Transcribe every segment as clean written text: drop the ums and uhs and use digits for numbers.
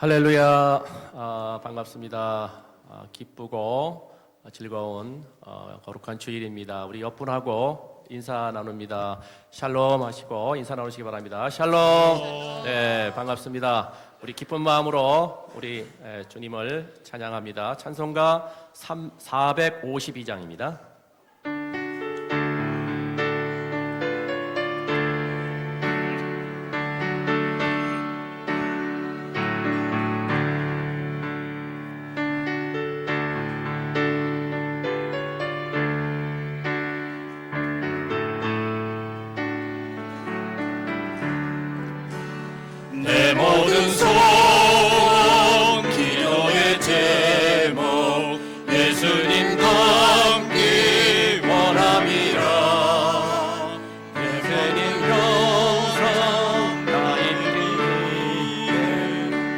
할렐루야. 반갑습니다. 기쁘고 즐거운 거룩한 주일입니다. 우리 옆분하고 인사 나눕니다. 샬롬 하시고 인사 나누시기 바랍니다. 샬롬. 네, 반갑습니다. 우리 기쁜 마음으로 우리 주님을 찬양합니다. 찬송가 452장입니다. 내 모든 손 기도의 제목 예수님 닮기 원함이라. 예수님 영상 나의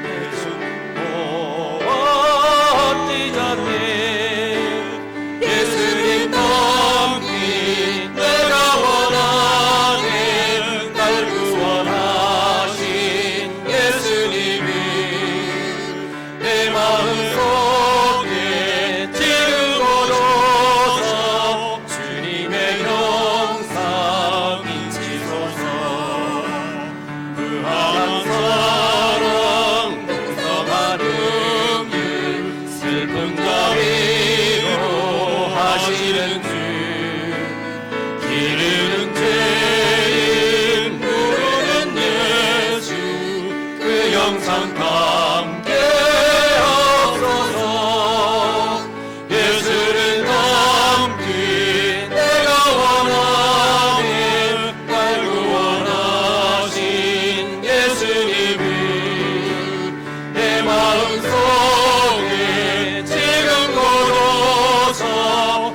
예수님 어디자니 예수님 닮기 내가 원하는 날 구원하시 예수님이 내 마음속에 지금 오셔서 주님의 영상 인치소서. 무한한 사랑 풍성한 은유 슬픈 자비로 하시는 주 기르는 죄인 부르는 예수 그 영상 담게 하옵소서. 예수를 담기 내가 원하는 날 구원하신 예수님이 내 마음속에 지금 걸어서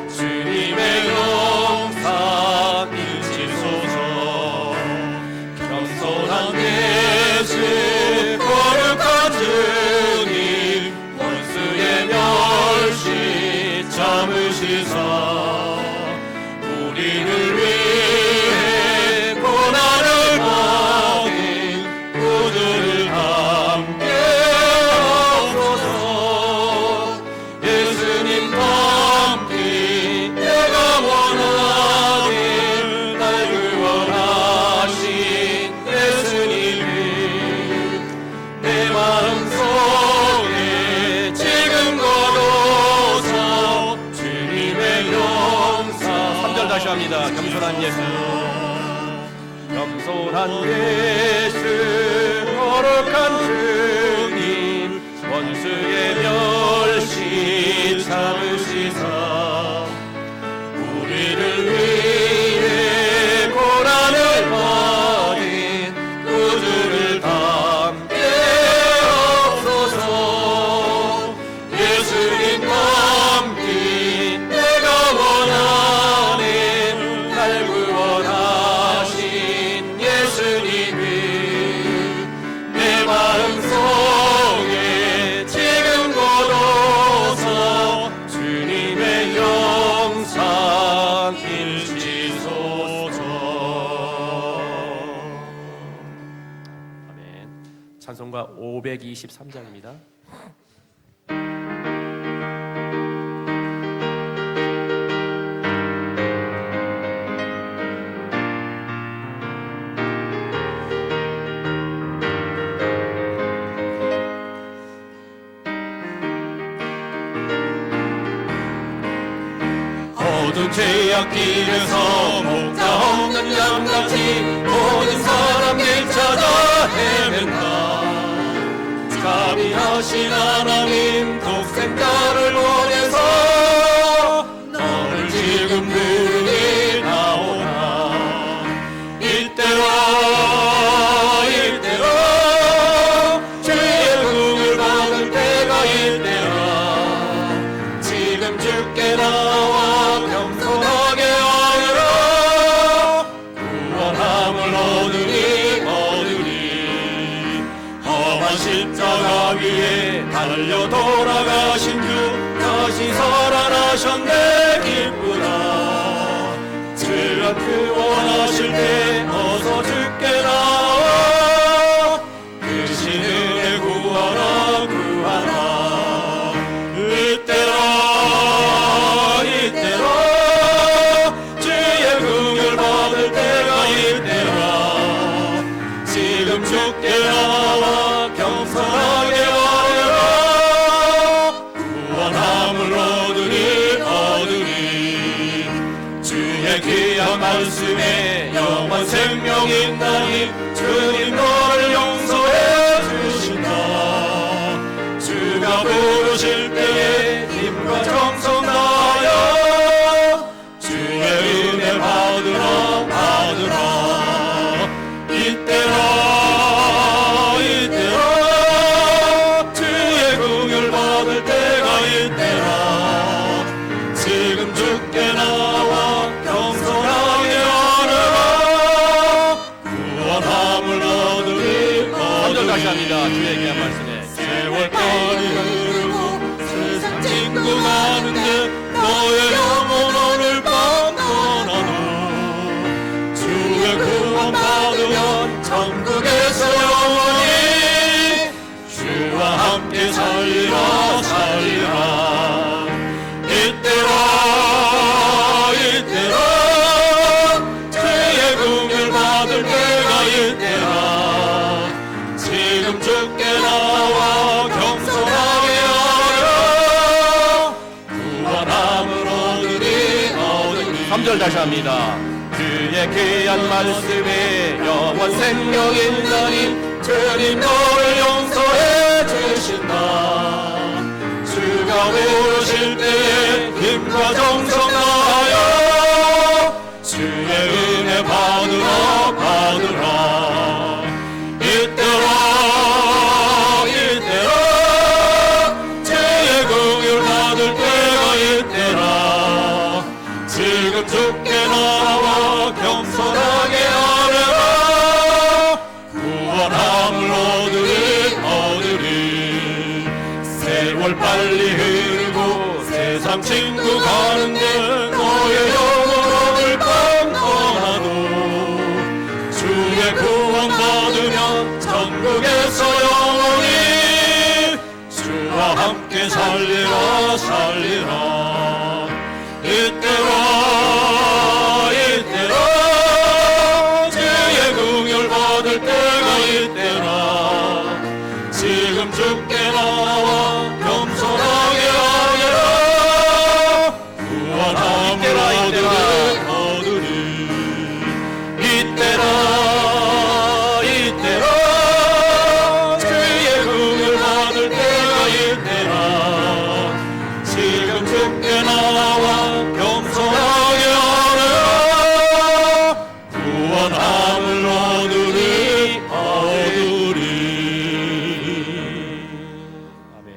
주님의 영상 인치소서. 겸손한 예수 거룩한 주님 원수의 멸시 참으시사 우리를 위해 고난을 받은 구주를 함께 하옵소서. 예수님 닮기 내가 원하는 날 구원하신 예수님이 내 마음속에 지금 걸어서 주님의 영상 3절 다시 합니다. 겸손한 예수. 겸손한 예수 거룩한 주님 원수의 멸시 참으시사 우리를 위해 고난을 받은 구주를 담게 하옵소서. 예수님 담기 내가 원하는 날 구원하신 예수님이 내 마음속에 지금 걸어서 주님의 영상 일치소서. 아멘. 찬송가 523장입니다. 어두운 죄악길에서 목자 없는 양같이 모든 사람들 찾아 헤맨다. 자비하신 하나님 독생자를 보내서 너를 지금 부르니 나오라. 이때로 주의 궁을 받을 때가 이때라. 지금 주께 나와 겸손하게 하여라. 구원함을 얻으리 험한 십자가 위에 달려 돌아가신 주 다시 살아나셨네. 기쁘다. 죄악 그 원하실 때 어서 주께 나와 그 신은혜 구하라. 얻으리. 주의 귀한 말씀에 영원 생명 있나니 주님 너를 용서해 주신다. 주가 부르실 때에 힘과 정성 다하여 주의 은혜 받으라 이때라 주의 긍휼 받을 때가 이때라. 지금 주께 나와 겸손하게 하라. 구원함을 얻으리. 3절 다시 합니다. 주의 귀한 말씀에 세월까지 흐르고 세상 짓고 가는데 너의 영혼을 뻔뻔하노. 주의 구원 받으면 천국에서 영원히 주와 함께 살리라. 이때라 주의 긍휼 받을 때가 이때라. 지금 주께 나와 겸손하게 하여 구원함을 얻으리. 3절 다시 합니다. 주의 귀한 말씀에 영원 생명 있나니 주님 너를 용서해 주신다. 주가 부르실 때에 힘과 정성 다하여 주의 은혜 받으라. 이때라 주의 긍휼 받을 때가 이때라. 지금 주께 나와 겸손하게 하려라. 구원함을 얻으리. 세월 빨리 흐르고 세상 친구 가는데 너의 영혼을 뻔뻔하노. 주의 구원 받으면 천국에서 영원히 주와 함께 살리라. 이때라 주의 긍휼 받을 때가 이때라. 지금 주께 나와 겸손하게 하여라. 구원함을 얻으리. 이때라 주의 긍휼 받을 때가 이때라. 지금 주께 나와 겸손하게 하여라. 구원함을 얻으리. 아멘.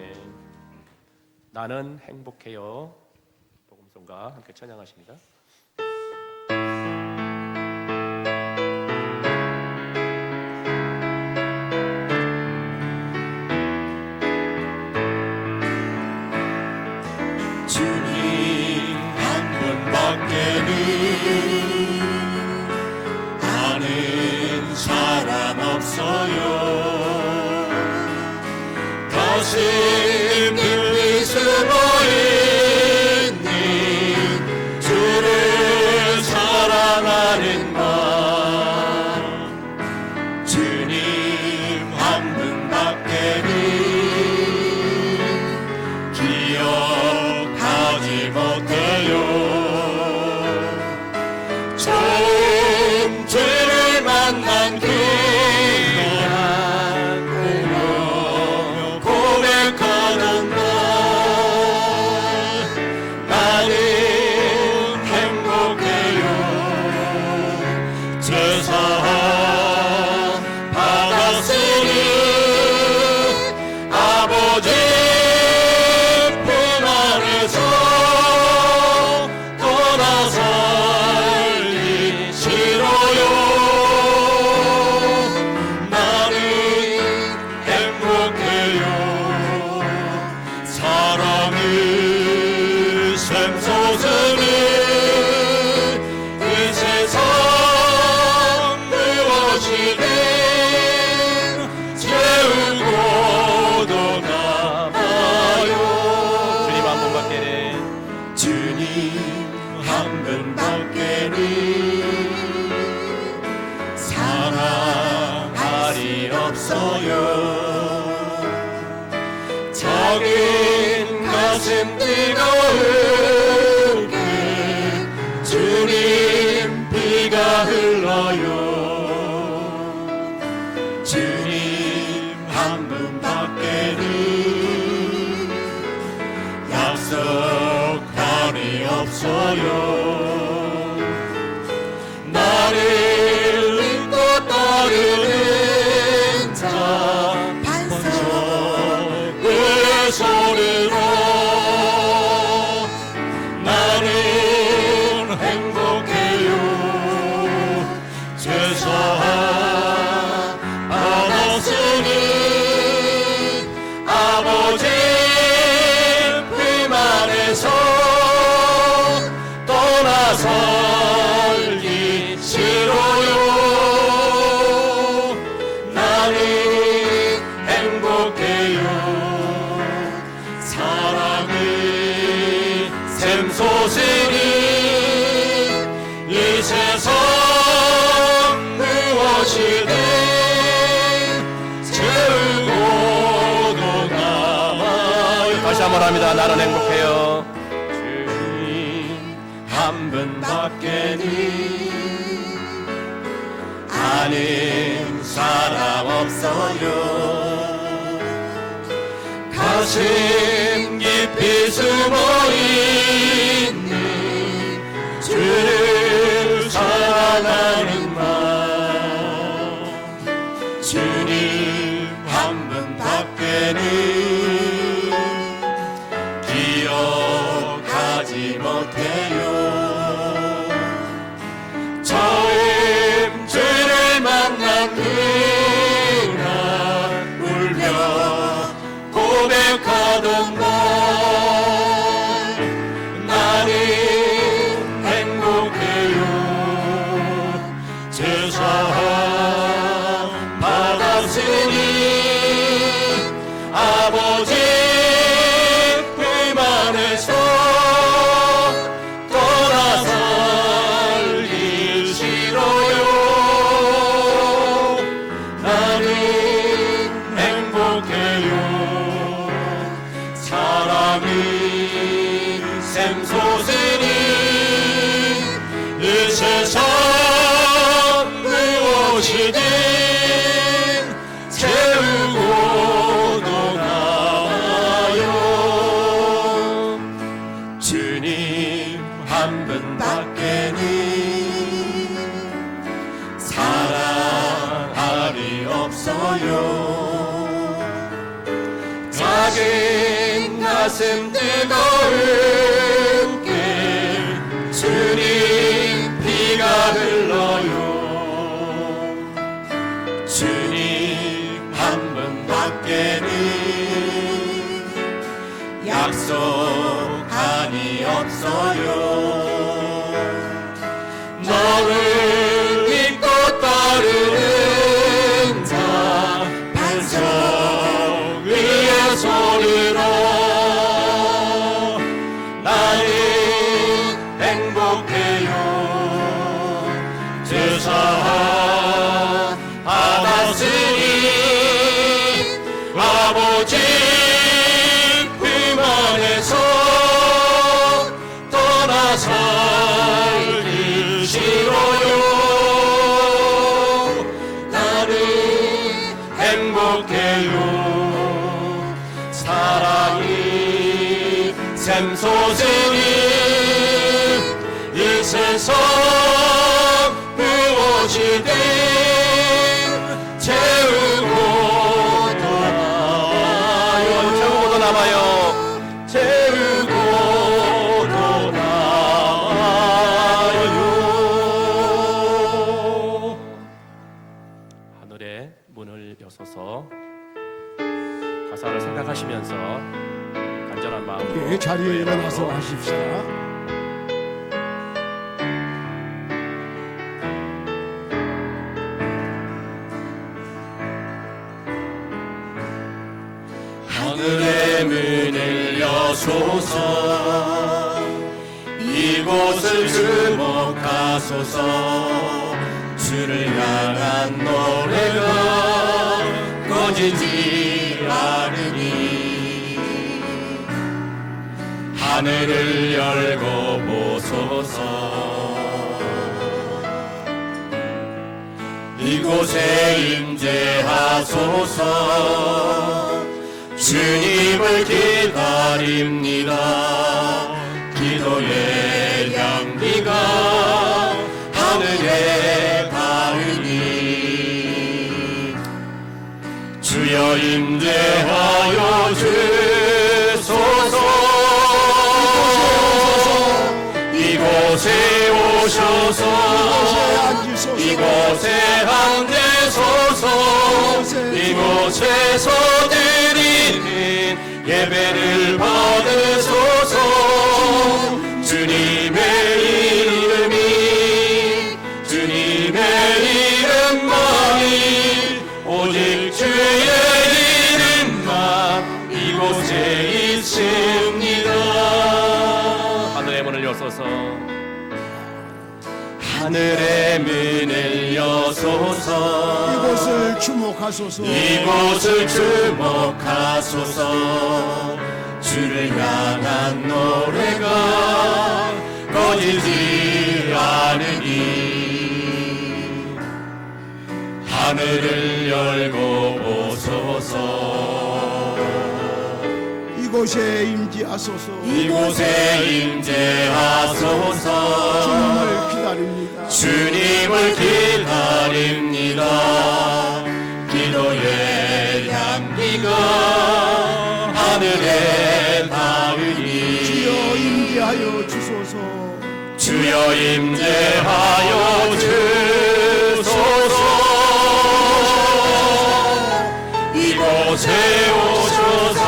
나는 행복해요. 복음송과 함께 찬양하십니다. 주님 한 분밖에는 아는 사람 없어요. 가슴 깊이 숨어있는 주를 사랑하는 마음. 주님 한 분밖에는 기억하지 못해요. 처음 주를 만난 그날 고백하던 날 나는 행복해요. 죄사함 받았으니 아버지 품 안에서 떠나 살기 싫어요. 나는 행복해요. 사랑의 샘솟으니 이 세상 무엇이든 채우고 떠나봐요. 주님 한 분밖에는 주님 한 분밖에는 사랑할이 없어요. 작은 가슴 뜨거 거울게 주님 피가 흘러요. 주님 한 분 밖에는 약속함이 없어요. 나를 믿고 따르는 자 반석의 손으로 나는 행복해요. 죄사함 받았으니 아버지 품 안에서 떠나 살기 싫어요. 나는 행복해요. 사랑의 샘솟으니 이 세상 무엇이든 채우고도 남아요. 다시 한번 합니다. 나는 행복해요. 주님 한 분밖에는 아는 사람 없어요. 가슴 깊이 숨어있는 주를 사랑하는 마음 주님 한 분밖에는 기억하지 못해요. 처음 주를 만난 그날 울며 고백하던 날 나는 행복해요. 죄사함 받았으니 아버지 품 안에서 떠나 살기 싫어요. 나는 행복해요. 사랑이 샘솟으니 이 세상 무엇이든 채우고도 나와요. 주님 한 분밖에는 사랑하리 없어요. 작은 가슴 뜨거운 게 주님 피가 흘러요. 주님 한 분밖에는 약속함이 없어요. 너를 믿고 따르는 자 반석 위에 손으로 나는 행복해요. 죄사함 받았으니 아버지 품 안에서 떠나 살기 싫어요. 나는 행복해요. 사랑이 샘솟으니 이 세상 무엇이든 채우고도 남아요. 채우고도 남아요. 채우고도 남아요. 하늘의 문을 여서서 가사를 생각하시면서 간절한 마음으로 예, 자리에 노래하고 일어나서 하십시다. 하늘의 문을 여소서 이곳을 주목하소서. 주를 향한 노래가 꺼지지 않으니 하늘을 열고 보소서. 이곳에 임재하소서. 주님을 기다립니다. 기도의 향기가 하늘에 닿으니 주여 임재하여 주소서. 이곳에 오셔서 이곳에 앉으소서. 이곳에서 드리는 예배를 받으소서. 주님의 이름만이 오직 주의 이름만 이곳에 있습니다. 하늘의 문을 여소서. 하늘의 문을 여소서. 이곳을 주목하소서. 이곳을 주목하소서. 주를 향한 노래가 꺼지지 않으니 하늘을 열고 보소서. 이곳에 임재하소서. 이곳에 임재하소서. 주님을 기다립니다. 주님을 기다립니다. 기도의 향기가 하늘에 닿으니 주여 임재하여 주소서. 주여 임재하여 주소서. 이곳에 오셔서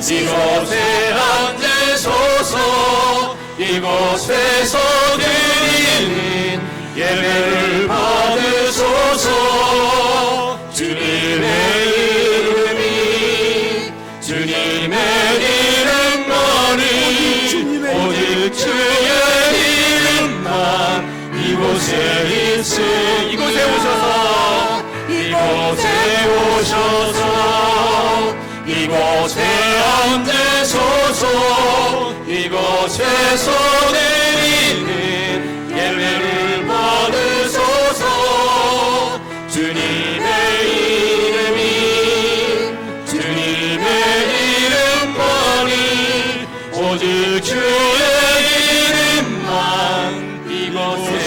이곳에 앉으소서. 이곳에서 드리는 예배를 받으소서. 주님의 이름만이 오직 주의 이름만 이곳에 있으. 이곳에 오셔서 이곳에 앉으소서. 이곳에서 드리는 예배를 받으소서. 주님의 이름만이 오직 주의 이름만 이곳에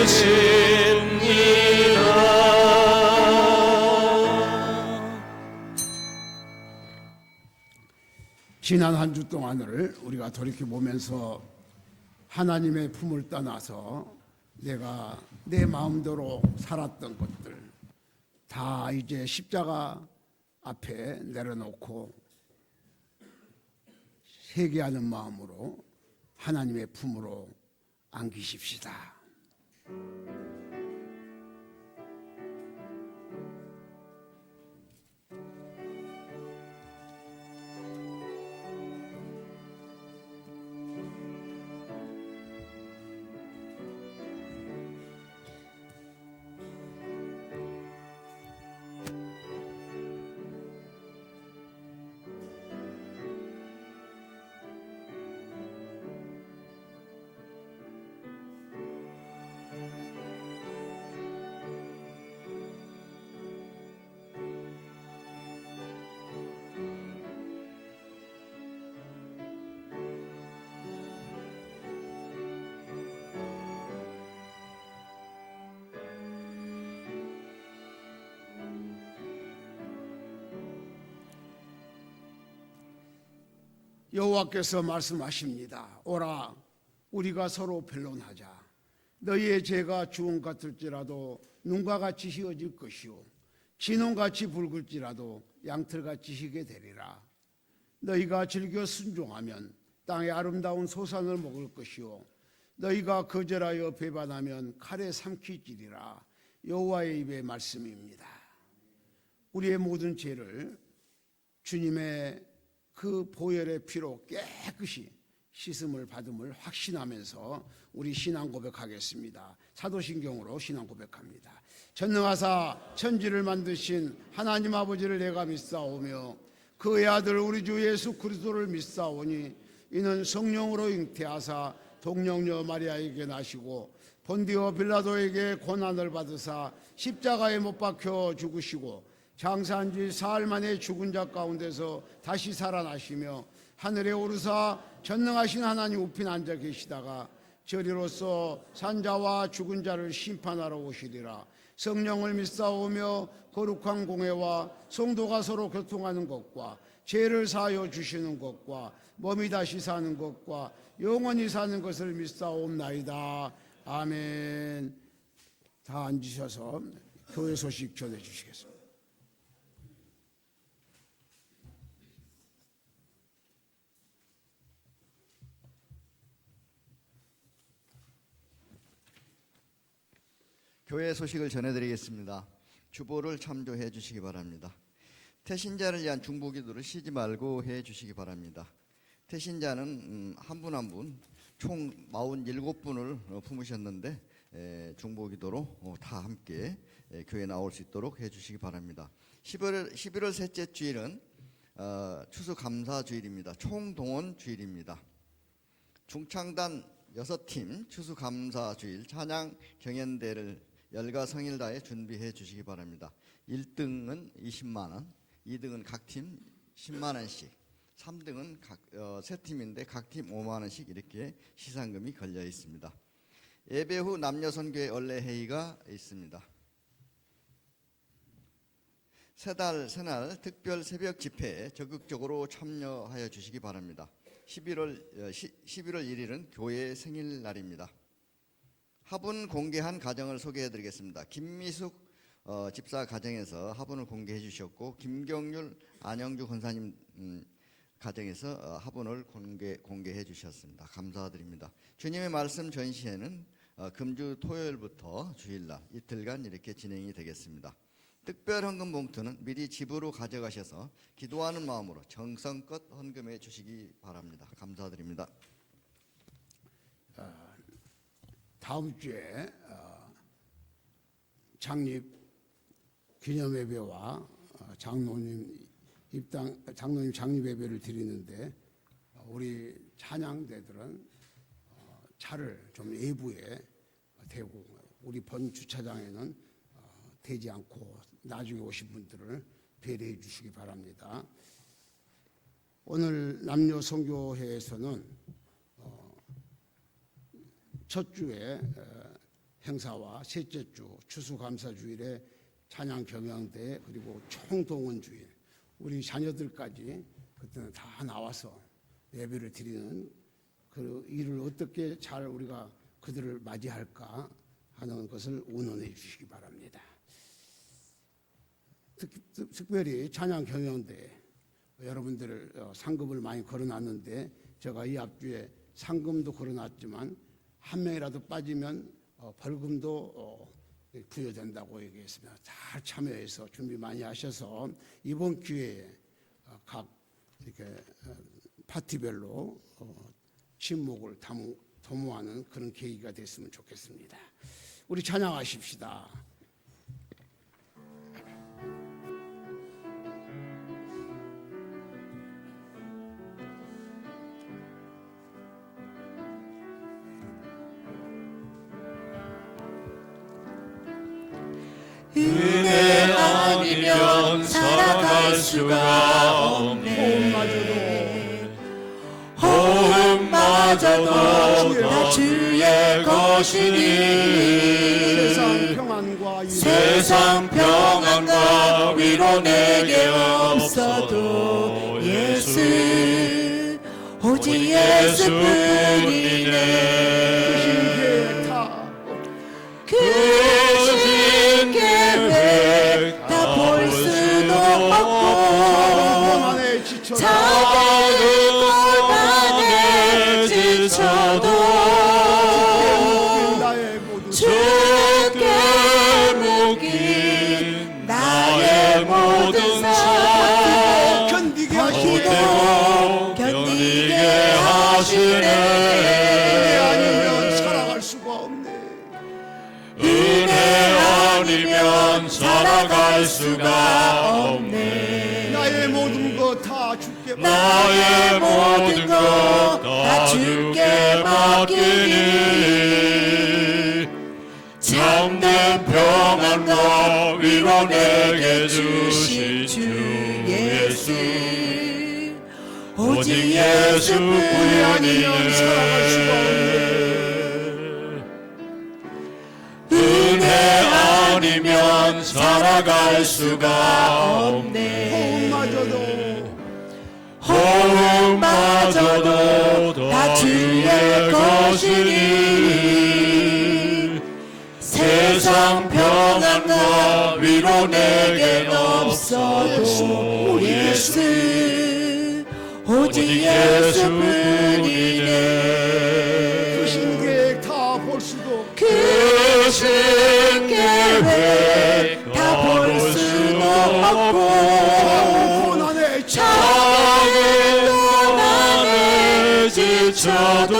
있습니다. 지난 한 주 동안을 우리가 돌이켜보면서 하나님의 품을 떠나서 내가 내 마음대로 살았던 것들 다 이제 십자가 앞에 내려놓고 회개하는 마음으로 하나님의 품으로 안기십시다. 여호와께서 말씀하십니다. 오라, 우리가 서로 변론하자. 너희의 죄가 주홍 같을지라도 눈과 같이 희어질 것이요 진홍같이 붉을지라도 양털같이 희게 되리라. 너희가 즐겨 순종하면 땅의 아름다운 소산을 먹을 것이요 너희가 거절하여 배반하면 칼에 삼키지리라. 여호와의 입의 말씀입니다. 우리의 모든 죄를 주님의 그 보혈의 피로 깨끗이 씻음을 받음을 확신하면서 우리 신앙 고백하겠습니다. 사도신경으로 신앙 고백합니다. 전능하사 천지를 만드신 하나님 아버지를 내가 믿사오며 그의 아들 우리 주 예수 그리스도를 믿사오니 이는 성령으로 잉태하사 동령녀 마리아에게 나시고 본디오 빌라도에게 고난을 받으사 십자가에 못 박혀 죽으시고 장사한 지 사흘 만에 죽은 자 가운데서 다시 살아나시며 하늘에 오르사 전능하신 하나님 우편 앉아 계시다가 저리로서 산자와 죽은 자를 심판하러 오시리라. 성령을 믿사오며 거룩한 공회와 성도가 서로 교통하는 것과 죄를 사하여 주시는 것과 몸이 다시 사는 것과 영원히 사는 것을 믿사옵나이다. 아멘. 다 앉으셔서 교회 소식 전해 주시겠습니다. 교회 소식을 전해드리겠습니다. 주보를 참조해 주시기 바랍니다. 태신자를 위한 중보기도를 쉬지 말고 해 주시기 바랍니다. 태신자는 한 분 한 분 총 47분을 품으셨는데 중보기도로 다 함께 교회에 나올 수 있도록 해 주시기 바랍니다. 11월 셋째 주일은 추수감사주일입니다. 총동원 주일입니다. 중창단 6팀 추수감사주일 찬양 경연대를 열과 성일 다해 준비해 주시기 바랍니다. 1등은 20만 원, 2등은 각 팀 10만 원씩, 3등은 세 팀인데 각 팀 5만 원씩 이렇게 시상금이 걸려 있습니다. 예배 후 남녀선교회 원례회의가 있습니다. 새날 특별 새벽 집회에 적극적으로 참여하여 주시기 바랍니다. 11월 1일은 교회의 생일날입니다. 화분 공개한 가정을 소개해 드리겠습니다. 김미숙 집사 가정에서 화분을 공개해 주셨고 김경률 안영주 권사님 가정에서 화분을 공개해 주셨습니다. 감사드립니다. 주님의 말씀 전시회는 금주 토요일부터 주일날 이틀간 이렇게 진행이 되겠습니다. 특별 헌금 봉투는 미리 집으로 가져가셔서 기도하는 마음으로 정성껏 헌금해 주시기 바랍니다. 감사드립니다. 다음 주에 창립 기념 예배와 장로님 창립 예배를 드리는데 우리 찬양대들은 차를 좀 외부에 대고 우리 본 주차장에는 되지 않고 나중에 오신 분들을 배려해 주시기 바랍니다. 오늘 남녀 선교회에서는 첫 주에 행사와 셋째 주 추수감사주일에 찬양 경영대 그리고 총동원주일 우리 자녀들까지 그때는 다 나와서 예배를 드리는 그 일을 어떻게 잘 우리가 그들을 맞이할까 하는 것을 의논해 주시기 바랍니다. 특별히 찬양 경영대 여러분들 상금을 많이 걸어놨는데 제가 이 앞주에 상금도 걸어놨지만 한 명이라도 빠지면 벌금도 부여된다고 얘기했습니다. 잘 참여해서 준비 많이 하셔서 이번 기회에 각 이렇게 파티별로 친목을 도모하는 그런 계기가 됐으면 좋겠습니다. 우리 찬양하십시다. 은혜 아니면 살아갈 수가 없네. 호흡마저도 다 주의 것이니 세상 평안과 위로 내게 없어도 예수 오직 예수뿐이네. 그 계획 다 볼 수도 없고 작은 고난에 지쳐도 주께 묶인 나의 모든 삶 견디게 하시네. 아니면 살아갈 수가 없네. 은혜 아니면 살아갈 수가 없네. 나의 모든 것 다 나의 모든 것 다 주께 맡기니 참된 평안과 위로 내게 주신 주 예수 오직 예수뿐이 아니면 살아갈 수가 없네 은혜 아니면 살아갈 수가 없네 호흡마저도 다 주의 것이니 세상 평안과 위로 내겐 없어도 예수 오직 예수뿐이네 크신 계획 다 볼 수도 크신 계획 다 볼 수도 없고 고난의 작은 고난에 지쳐도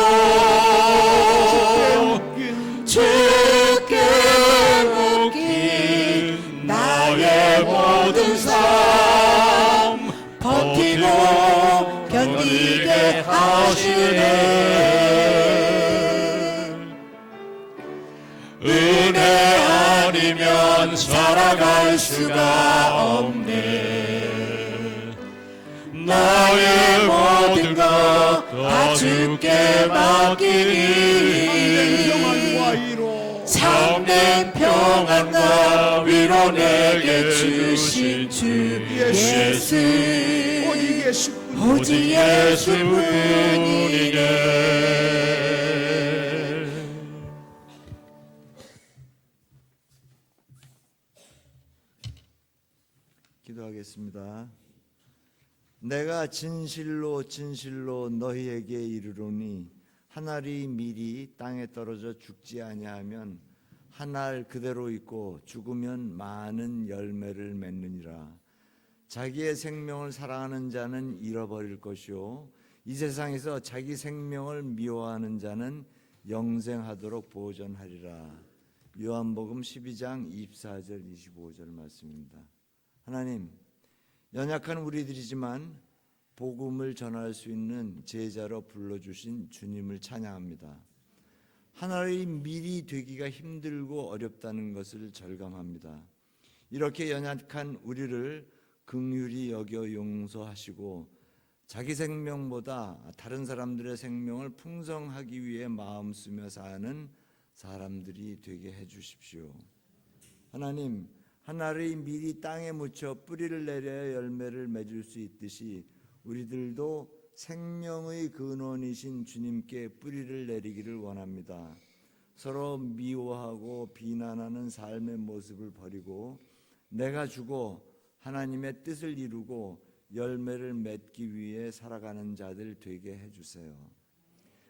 주께 묶인 나의 모든 삶 버티고 견디게 하시네 은혜 아니면 살아갈 수가 없네 나의 모든 것 다 주께 맡기니 평안과 위로 참된 평안과 위로 내게 주신 주 예수 오직 예수 오직 예수뿐이네 기도하겠습니다. 내가 진실로 진실로 너희에게 이르노니 한 알이 미리 땅에 떨어져 죽지 아니하면 한 알 그대로 있고 죽으면 많은 열매를 맺느니라. 자기의 생명을 사랑하는 자는 잃어버릴 것이요 이 세상에서 자기 생명을 미워하는 자는 영생하도록 보존하리라. 요한복음 12장 24절 25절 말씀입니다. 하나님, 연약한 우리들이지만 복음을 전할 수 있는 제자로 불러주신 주님을 찬양합니다. 하나의 밀이 되기가 힘들고 어렵다는 것을 절감합니다. 이렇게 연약한 우리를 긍휼히 여겨 용서하시고 자기 생명보다 다른 사람들의 생명을 풍성하기 위해 마음 쓰며 사는 사람들이 되게 해주십시오. 하나님, 하나의 밀이 땅에 묻혀 뿌리를 내려야 열매를 맺을 수 있듯이 우리들도 생명의 근원이신 주님께 뿌리를 내리기를 원합니다. 서로 미워하고 비난하는 삶의 모습을 버리고 내가 주고 하나님의 뜻을 이루고 열매를 맺기 위해 살아가는 자들 되게 해주세요.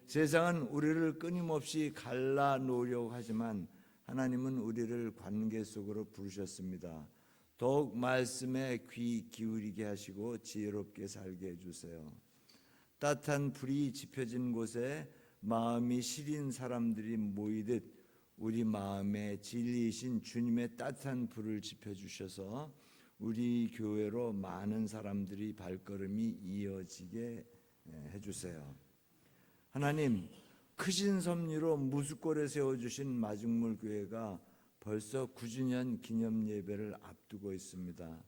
세상은 우리를 끊임없이 갈라 놓으려고 하지만 하나님은 우리를 관계 속으로 부르셨습니다. 더욱 말씀에 귀 기울이게 하시고 지혜롭게 살게 해주세요. 따뜻한 불이 지펴진 곳에 마음이 시린 사람들이 모이듯 우리 마음에 진리이신 주님의 따뜻한 불을 지펴주셔서 우리 교회로 많은 사람들이 발걸음이 이어지게 해주세요. 하나님, 크신 섭리로 무수골에 세워주신 마중물 교회가 벌써 9주년 기념 예배를 앞두고 있습니다.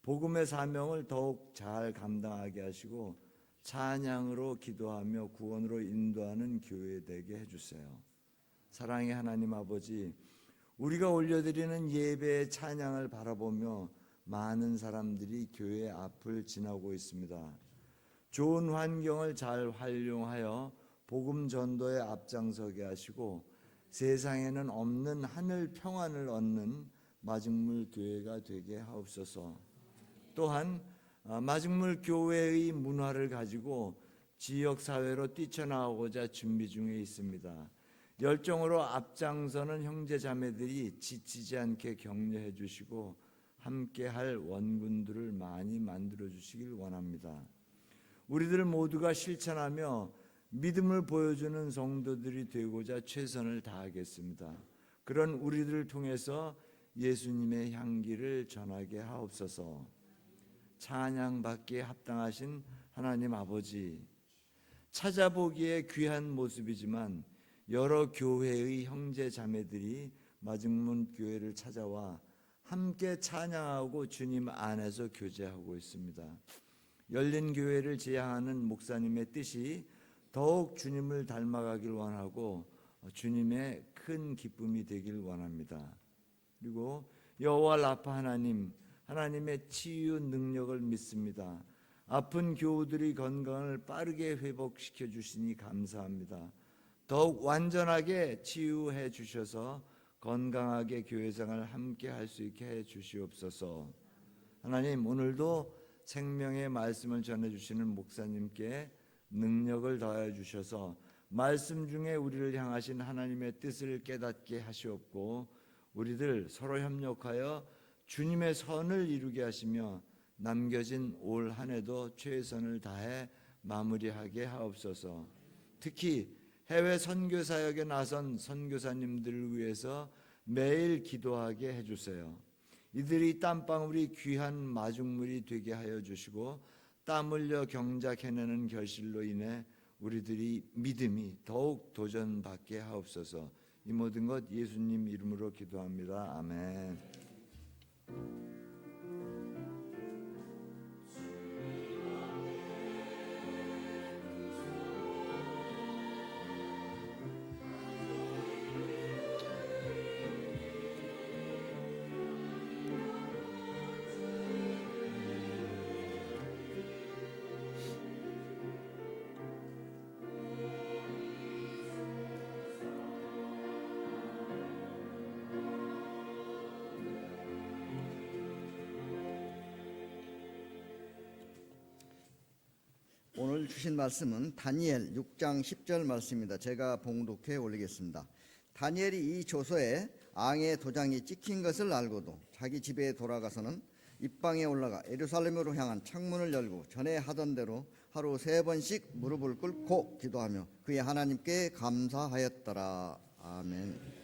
복음의 사명을 더욱 잘 감당하게 하시고 찬양으로 기도하며 구원으로 인도하는 교회 되게 해주세요. 사랑의 하나님 아버지, 우리가 올려드리는 예배의 찬양을 바라보며 많은 사람들이 교회 앞을 지나고 있습니다. 좋은 환경을 잘 활용하여 복음 전도에 앞장서게 하시고 세상에는 없는 하늘 평안을 얻는 마중물 교회가 되게 하옵소서. 또한 마중물 교회의 문화를 가지고 지역 사회로 뛰쳐나오고자 준비 중에 있습니다. 열정으로 앞장서는 형제 자매들이 지치지 않게 격려해 주시고 함께할 원군들을 많이 만들어 주시길 원합니다. 우리들 모두가 실천하며 믿음을 보여주는 성도들이 되고자 최선을 다하겠습니다. 그런 우리들을 통해서 예수님의 향기를 전하게 하옵소서. 찬양받기에 합당하신 하나님 아버지, 찾아보기에 귀한 모습이지만 여러 교회의 형제 자매들이 마중문 교회를 찾아와 함께 찬양하고 주님 안에서 교제하고 있습니다. 열린 교회를 지향하는 목사님의 뜻이 더욱 주님을 닮아가길 원하고 주님의 큰 기쁨이 되길 원합니다. 그리고 여호와 라파 하나님, 하나님의 치유 능력을 믿습니다. 아픈 교우들의 건강을 빠르게 회복시켜 주시니 감사합니다. 더욱 완전하게 치유해 주셔서 건강하게 교회생활을 함께 할 수 있게 해 주시옵소서. 하나님, 오늘도 생명의 말씀을 전해주시는 목사님께 능력을 더해 주셔서 말씀 중에 우리를 향하신 하나님의 뜻을 깨닫게 하시옵고 우리들 서로 협력하여 주님의 선을 이루게 하시며 남겨진 올 한 해도 최선을 다해 마무리하게 하옵소서. 특히 해외 선교 사역에 나선 선교사님들을 위해서 매일 기도하게 해주세요. 이들이 땀방울이 귀한 마중물이 되게 하여 주시고 땀 흘려 경작해내는 결실로 인해 우리들이 믿음이 더욱 도전받게 하옵소서. 이 모든 것 예수님 이름으로 기도합니다. 아멘. 오늘 주신 말씀은 다니엘 6장 10절 말씀입니다. 제가 봉독해 올리겠습니다. 다니엘이 이 조서에 앙의 도장이 찍힌 것을 알고도 자기 집에 돌아가서는 입방에 올라가 예루살렘으로 향한 창문을 열고 전에 하던 대로 하루 3번씩 무릎을 꿇고 기도하며 그의 하나님께 감사하였더라. 아멘.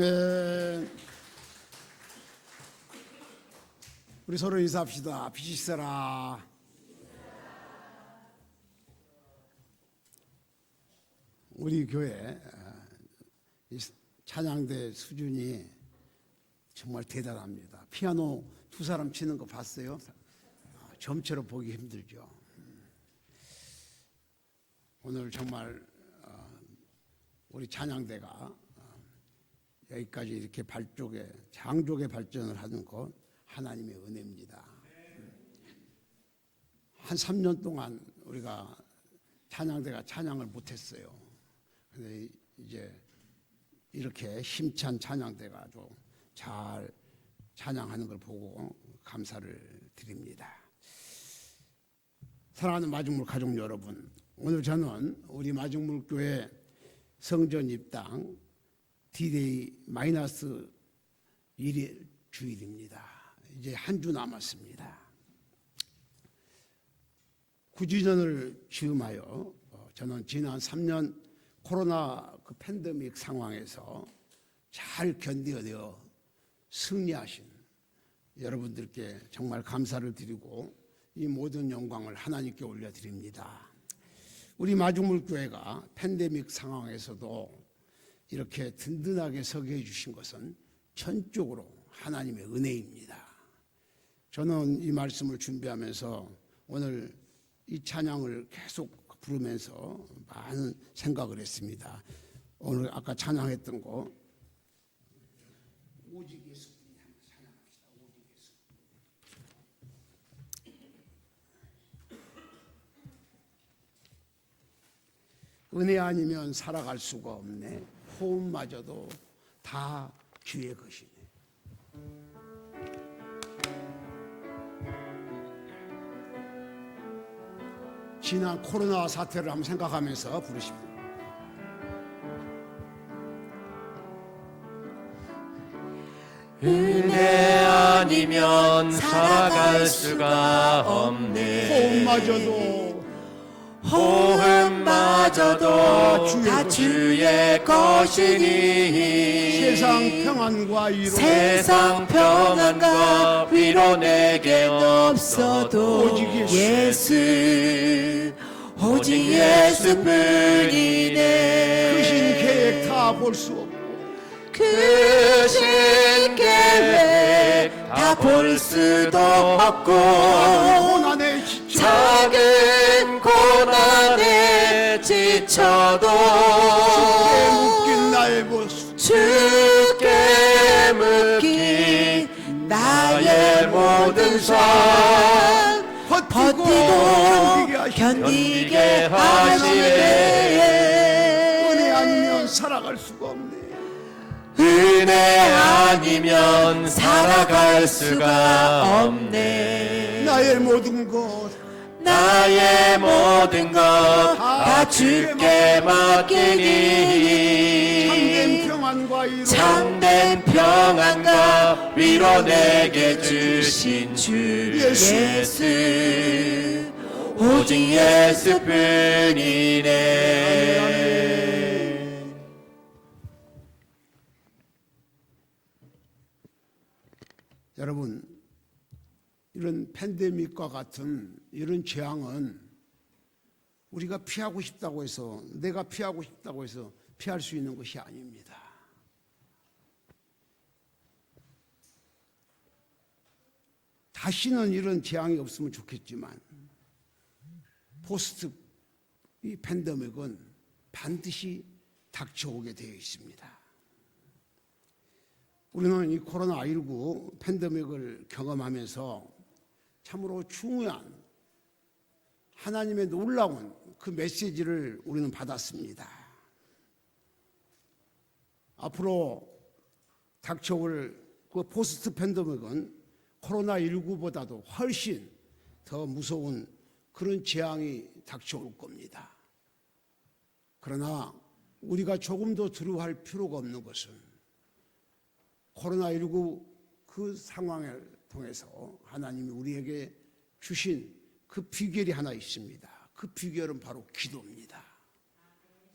아멘. 우리 서로 인사합시다. 빛이 있어라. 우리 교회 이 찬양대 수준이 정말 대단합니다. 피아노 두 사람 치는 거 봤어요? 점처럼 보기 힘들죠. 오늘 정말 우리 찬양대가 여기까지 이렇게 장족의 발전을 하는 것 하나님의 은혜입니다. 한 3년 동안 우리가 찬양대가 찬양을 못했어요. 근데 이제 이렇게 힘찬 찬양대가 아주 잘 찬양하는 걸 보고 감사를 드립니다. 사랑하는 마중물 가족 여러분, 오늘 저는 우리 마중물교회 성전 입당 D-Day -1일 주일입니다. 이제 한 주 남았습니다. 9주년을 즈음하여 저는 지난 3년 코로나 그 팬데믹 상황에서 잘 견뎌내어 승리하신 여러분들께 정말 감사를 드리고 이 모든 영광을 하나님께 올려드립니다. 우리 마중물교회가 팬데믹 상황에서도 이렇게 든든하게 서게 해주신 것은 전적으로 하나님의 은혜입니다. 저는 이 말씀을 준비하면서 오늘 이 찬양을 계속 부르면서 많은 생각을 했습니다. 오늘 아까 찬양했던 거 오직 예수뿐이 한번 찬양합시다. 오직 예수. 은혜 아니면 살아갈 수가 없네. 호흡마저도 다 주의 것이네. 지난 코로나 사태를 한번 생각하면서 부르십니다. 은혜 아니면 살아갈 수가 없네. 호흡마저도 다 주의 것이니 세상 평안과 위로 내겐 없어도 오직 예수뿐이네. 크신 계획 다 볼 수 없고 크신 계획 다 볼 수도 없고 작은 고난에 지쳐도 주께 묶인 나의 모든 삶 버티고 견디게 하시네. 은혜 아니면 살아갈 수가 없네. 은혜 아니면 살아갈 수가 없네. 나의 모든 것 다 주께 맡기니 참된 평안과 위로 내게 주신 주 예수 오직 예수뿐이네. 여러분, 이런 팬데믹과 같은 이런 재앙은 우리가 피하고 싶다고 해서, 내가 피하고 싶다고 해서 피할 수 있는 것이 아닙니다. 다시는 이런 재앙이 없으면 좋겠지만 포스트 이 팬데믹은 반드시 닥쳐오게 되어 있습니다. 우리는 이 코로나19 팬데믹을 경험하면서 참으로 중요한 하나님의 놀라운 그 메시지를 우리는 받았습니다. 앞으로 닥쳐올 그 포스트 팬데믹은 코로나19보다도 훨씬 더 무서운 그런 재앙이 닥쳐올 겁니다. 그러나 우리가 조금 더 두려워할 필요가 없는 것은 코로나19 그 상황을 통해서 하나님이 우리에게 주신 그 비결이 하나 있습니다. 그 비결은 바로 기도입니다.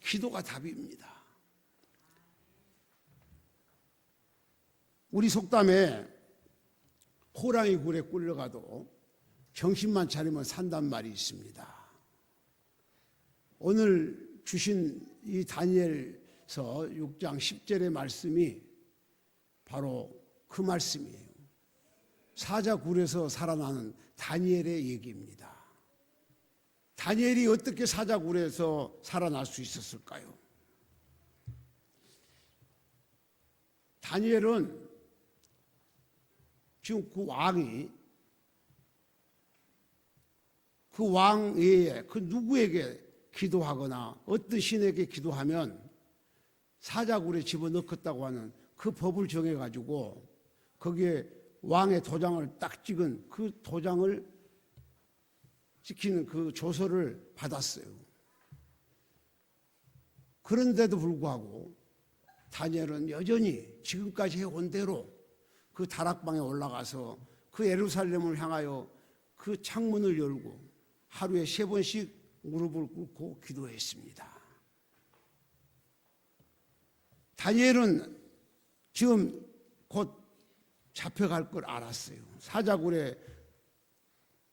기도가 답입니다. 우리 속담에 호랑이 굴에 꿀려가도 정신만 차리면 산단 말이 있습니다. 오늘 주신 이 다니엘서 6장 10절의 말씀이 바로 그 말씀이에요. 사자굴에서 살아나는 다니엘의 얘기입니다. 다니엘이 어떻게 사자굴에서 살아날 수 있었을까요? 다니엘은 지금 그 왕 외에 그 누구에게 기도하거나 어떤 신에게 기도하면 사자굴에 집어넣겠다고 하는 그 법을 정해가지고 거기에 왕의 도장을 딱 찍은 그 도장을 찍히는 그 조서를 받았어요. 그런데도 불구하고 다니엘은 여전히 지금까지 해온 대로 그 다락방에 올라가서 그 예루살렘을 향하여 그 창문을 열고 하루에 3번씩 무릎을 꿇고 기도했습니다. 다니엘은 지금 곧 잡혀갈 걸 알았어요. 사자굴에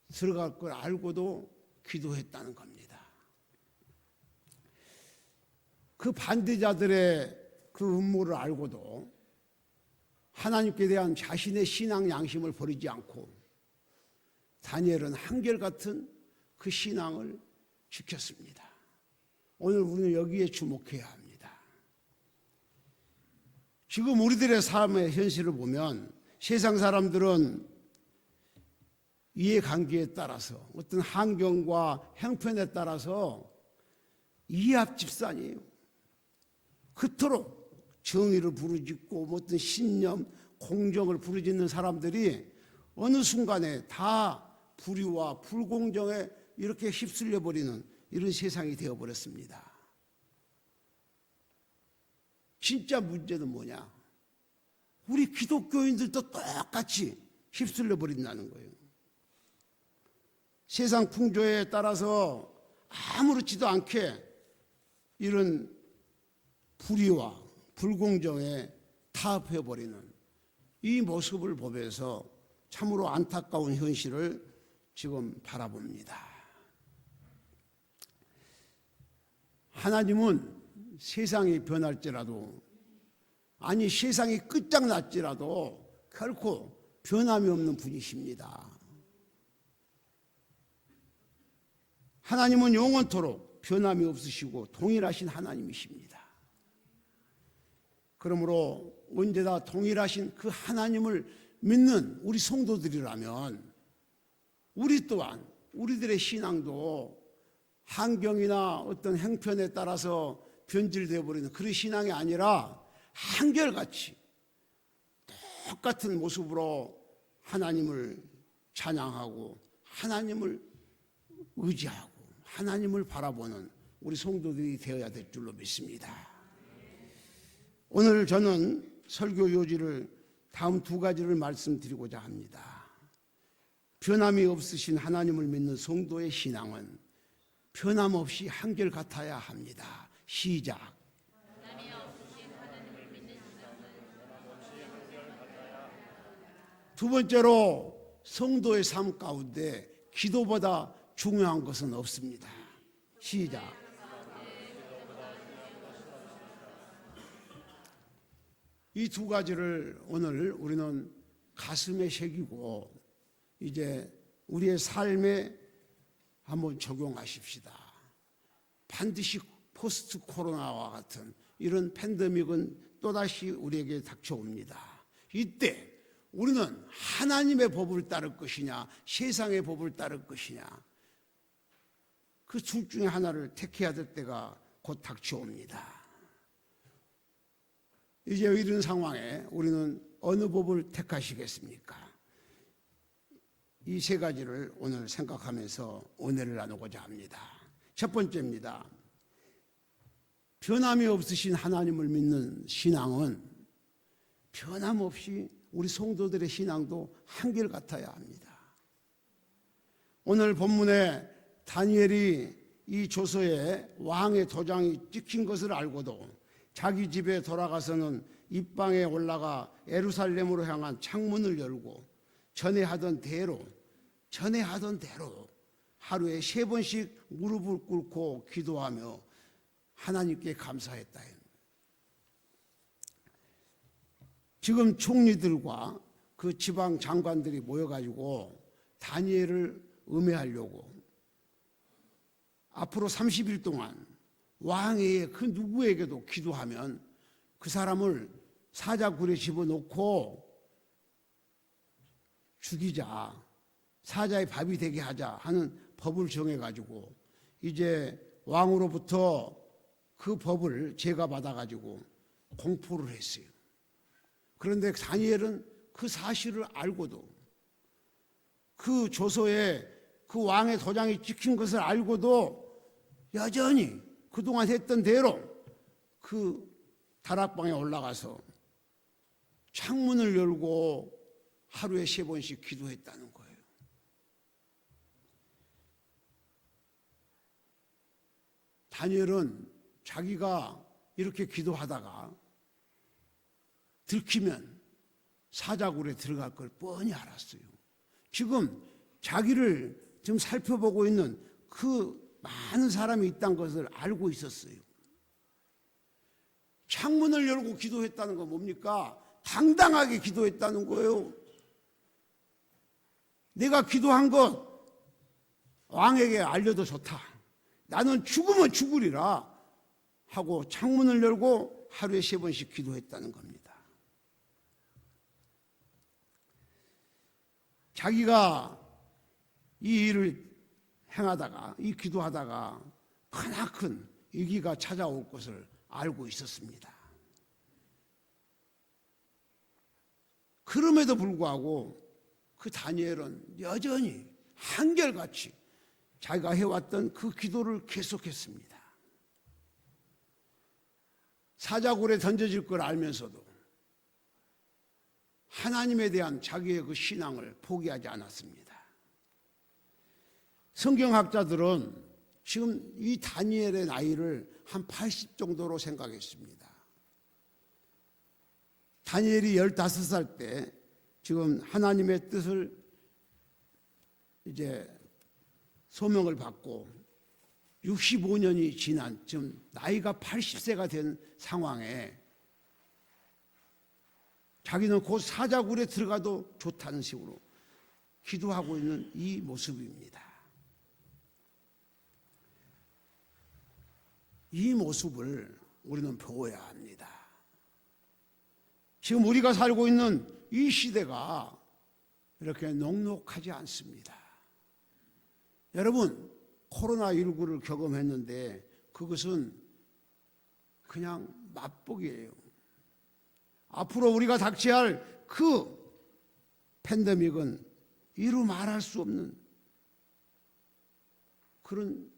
들어갈 걸 알고도 기도했다는 겁니다. 그 반대자들의 그 음모를 알고도 하나님께 대한 자신의 신앙 양심을 버리지 않고 다니엘은 한결같은 그 신앙을 지켰습니다. 오늘 우리는 여기에 주목해야 합니다. 지금 우리들의 삶의 현실을 보면 세상 사람들은 이해관계에 따라서 어떤 환경과 형편에 따라서 이합집산이에요. 그토록 정의를 부르짖고 어떤 신념, 공정을 부르짖는 사람들이 어느 순간에 다 불의와 불공정에 이렇게 휩쓸려 버리는 이런 세상이 되어버렸습니다. 진짜 문제는 뭐냐? 우리 기독교인들도 똑같이 휩쓸려 버린다는 거예요. 세상 풍조에 따라서 아무렇지도 않게 이런 불의와 불공정에 타협해버리는 이 모습을 보면서 참으로 안타까운 현실을 지금 바라봅니다. 하나님은 세상이 변할지라도, 아니 세상이 끝장날지라도 결코 변함이 없는 분이십니다. 하나님은 영원토록 변함이 없으시고 동일하신 하나님이십니다. 그러므로 언제나 동일하신 그 하나님을 믿는 우리 성도들이라면 우리 또한 우리들의 신앙도 환경이나 어떤 형편에 따라서 변질되어 버리는 그런 신앙이 아니라 한결같이 똑같은 모습으로 하나님을 찬양하고 하나님을 의지하고 하나님을 바라보는 우리 성도들이 되어야 될 줄로 믿습니다. 오늘 저는 설교 요지를 다음 2가지를 말씀드리고자 합니다. 변함이 없으신 하나님을 믿는 성도의 신앙은 변함없이 한결같아야 합니다. 시작. 두 번째로 성도의 삶 가운데 기도보다 중요한 것은 없습니다. 시작. 이 2가지를 오늘 우리는 가슴에 새기고 이제 우리의 삶에 한번 적용하십시다. 반드시 포스트 코로나와 같은 이런 팬데믹은 또다시 우리에게 닥쳐옵니다. 이때 우리는 하나님의 법을 따를 것이냐 세상의 법을 따를 것이냐 그 둘 중에 하나를 택해야 될 때가 곧 닥쳐옵니다. 이제 이런 상황에 우리는 어느 법을 택하시겠습니까? 이 3가지를 오늘 생각하면서 은혜를 나누고자 합니다. 첫 번째입니다. 변함이 없으신 하나님을 믿는 신앙은 변함없이 우리 성도들의 신앙도 한결같아야 합니다. 오늘 본문에 다니엘이 이 조서에 왕의 도장이 찍힌 것을 알고도 자기 집에 돌아가서는 입방에 올라가 예루살렘으로 향한 창문을 열고 전에 하던 대로 하루에 3번씩 무릎을 꿇고 기도하며 하나님께 감사했다. 지금 총리들과 그 지방 장관들이 모여가지고 다니엘을 음해하려고 앞으로 30일 동안 왕의 그 누구에게도 기도하면 그 사람을 사자굴에 집어넣고 죽이자, 사자의 밥이 되게 하자 하는 법을 정해가지고 이제 왕으로부터 그 법을 제가 받아가지고 공포를 했어요. 그런데 다니엘은 그 사실을 알고도, 그 조서에 그 왕의 도장이 찍힌 것을 알고도 여전히 그동안 했던 대로 그 다락방에 올라가서 창문을 열고 하루에 3번씩 기도했다는 거예요. 다니엘은 자기가 이렇게 기도하다가 들키면 사자굴에 들어갈 걸 뻔히 알았어요. 지금 자기를 지금 살펴보고 있는 그 많은 사람이 있다는 것을 알고 있었어요. 창문을 열고 기도했다는 건 뭡니까? 당당하게 기도했다는 거예요. 내가 기도한 것 왕에게 알려도 좋다. 나는 죽으면 죽으리라 하고 창문을 열고 하루에 3번씩 기도했다는 겁니다. 자기가 이 일을 행하다가, 이 기도하다가 크나큰 위기가 찾아올 것을 알고 있었습니다. 그럼에도 불구하고 그 다니엘은 여전히 한결같이 자기가 해왔던 그 기도를 계속했습니다. 사자굴에 던져질 걸 알면서도 하나님에 대한 자기의 그 신앙을 포기하지 않았습니다. 성경학자들은 지금 이 다니엘의 나이를 한 80 정도로 생각했습니다. 다니엘이 15살 때 지금 하나님의 뜻을 이제 소명을 받고 65년이 지난 지금 나이가 80세가 된 상황에 자기는 곧 사자굴에 들어가도 좋다는 식으로 기도하고 있는 이 모습입니다. 이 모습을 우리는 배워야 합니다. 지금 우리가 살고 있는 이 시대가 이렇게 녹록하지 않습니다. 여러분, 코로나19를 경험했는데 그것은 그냥 맛보기예요. 앞으로 우리가 닥쳐야 할 그 팬데믹은 이루 말할 수 없는 그런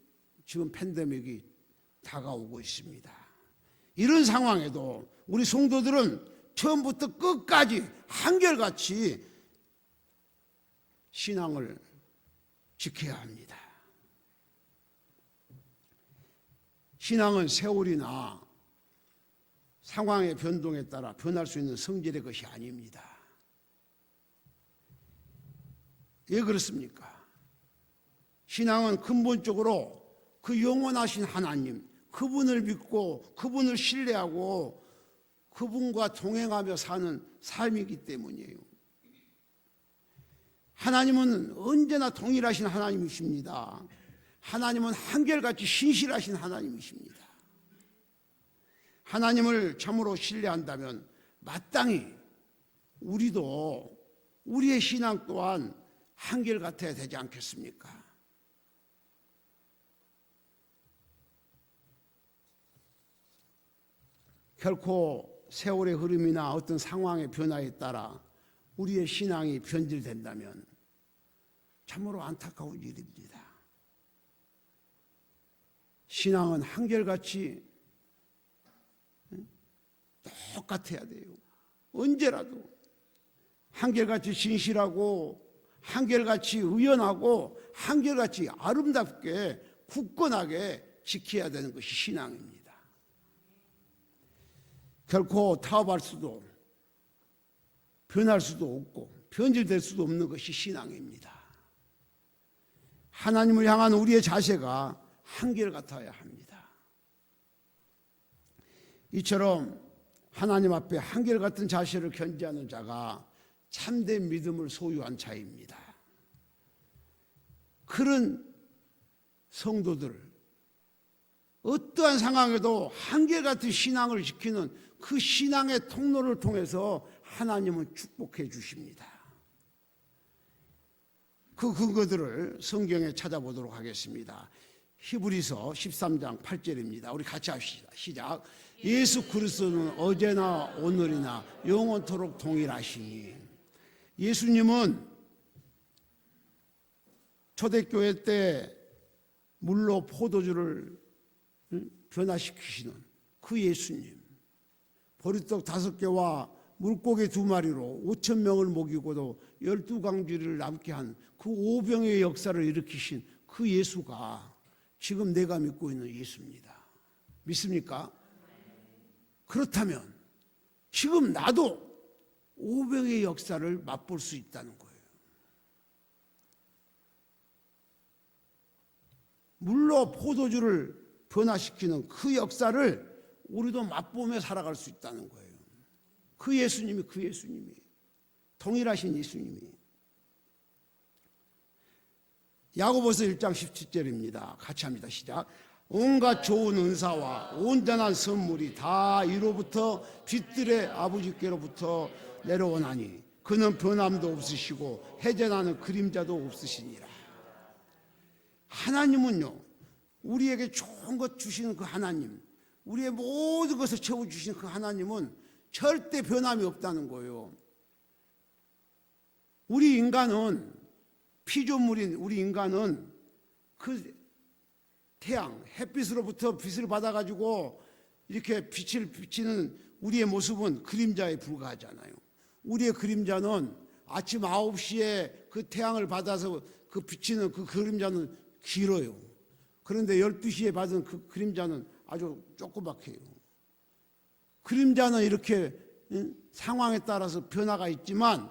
지금 팬데믹이 다가오고 있습니다. 이런 상황에도 우리 성도들은 처음부터 끝까지 한결같이 신앙을 지켜야 합니다. 신앙은 세월이나 상황의 변동에 따라 변할 수 있는 성질의 것이 아닙니다. 왜 그렇습니까? 신앙은 근본적으로 그 영원하신 하나님, 그분을 믿고 그분을 신뢰하고 그분과 동행하며 사는 삶이기 때문이에요. 하나님은 언제나 동일하신 하나님이십니다. 하나님은 한결같이 신실하신 하나님이십니다. 하나님을 참으로 신뢰한다면 마땅히 우리도 우리의 신앙 또한 한결같아야 되지 않겠습니까? 결코 세월의 흐름이나 어떤 상황의 변화에 따라 우리의 신앙이 변질된다면 참으로 안타까운 일입니다. 신앙은 한결같이 똑같아야 돼요. 언제라도 한결같이 진실하고 한결같이 의연하고 한결같이 아름답게 굳건하게 지켜야 되는 것이 신앙입니다. 결코 타협할 수도 변할 수도 없고 변질될 수도 없는 것이 신앙입니다. 하나님을 향한 우리의 자세가 한결같아야 합니다. 이처럼 하나님 앞에 한결같은 자세를 견지하는 자가 참된 믿음을 소유한 자입니다. 그런 성도들, 어떠한 상황에도 한결같은 신앙을 지키는 그 신앙의 통로를 통해서 하나님은 축복해 주십니다. 그 근거들을 성경에 찾아보도록 하겠습니다. 히브리서 13장 8절입니다. 우리 같이 합시다. 시작. 예수 그리스도는 어제나 오늘이나 영원토록 동일하시니. 예수님은 초대교회 때 물로 포도주를 변화시키시는 그 예수님, 보리떡 5개와 물고기 2마리로 5,000명을 먹이고도 12광주리를 남게 한 그 오병의 역사를 일으키신 그 예수가 지금 내가 믿고 있는 예수입니다. 믿습니까? 그렇다면 지금 나도 오병의 역사를 맛볼 수 있다는 거예요. 물로 포도주를 변화시키는 그 역사를 우리도 맛보며 살아갈 수 있다는 거예요. 그 예수님이 동일하신 예수님이. 야고보서 1장 17절입니다. 같이 합니다. 시작. 온갖 좋은 은사와 온전한 선물이 다 이로부터 빛들의 아버지께로부터 내려오나니 그는 변함도 없으시고 해전하는 그림자도 없으시니라. 하나님은요, 우리에게 좋은 것 주시는 그 하나님, 우리의 모든 것을 채워주시는 그 하나님은 절대 변함이 없다는 거예요. 우리 인간은, 피조물인 우리 인간은 그 태양, 햇빛으로부터 빛을 받아가지고 이렇게 빛을 비치는 우리의 모습은 그림자에 불과하잖아요. 우리의 그림자는 아침 9시에 그 태양을 받아서 그 비치는 그 그림자는 길어요. 그런데 12시에 받은 그 그림자는 아주 조그맣게요. 그림자는 이렇게 상황에 따라서 변화가 있지만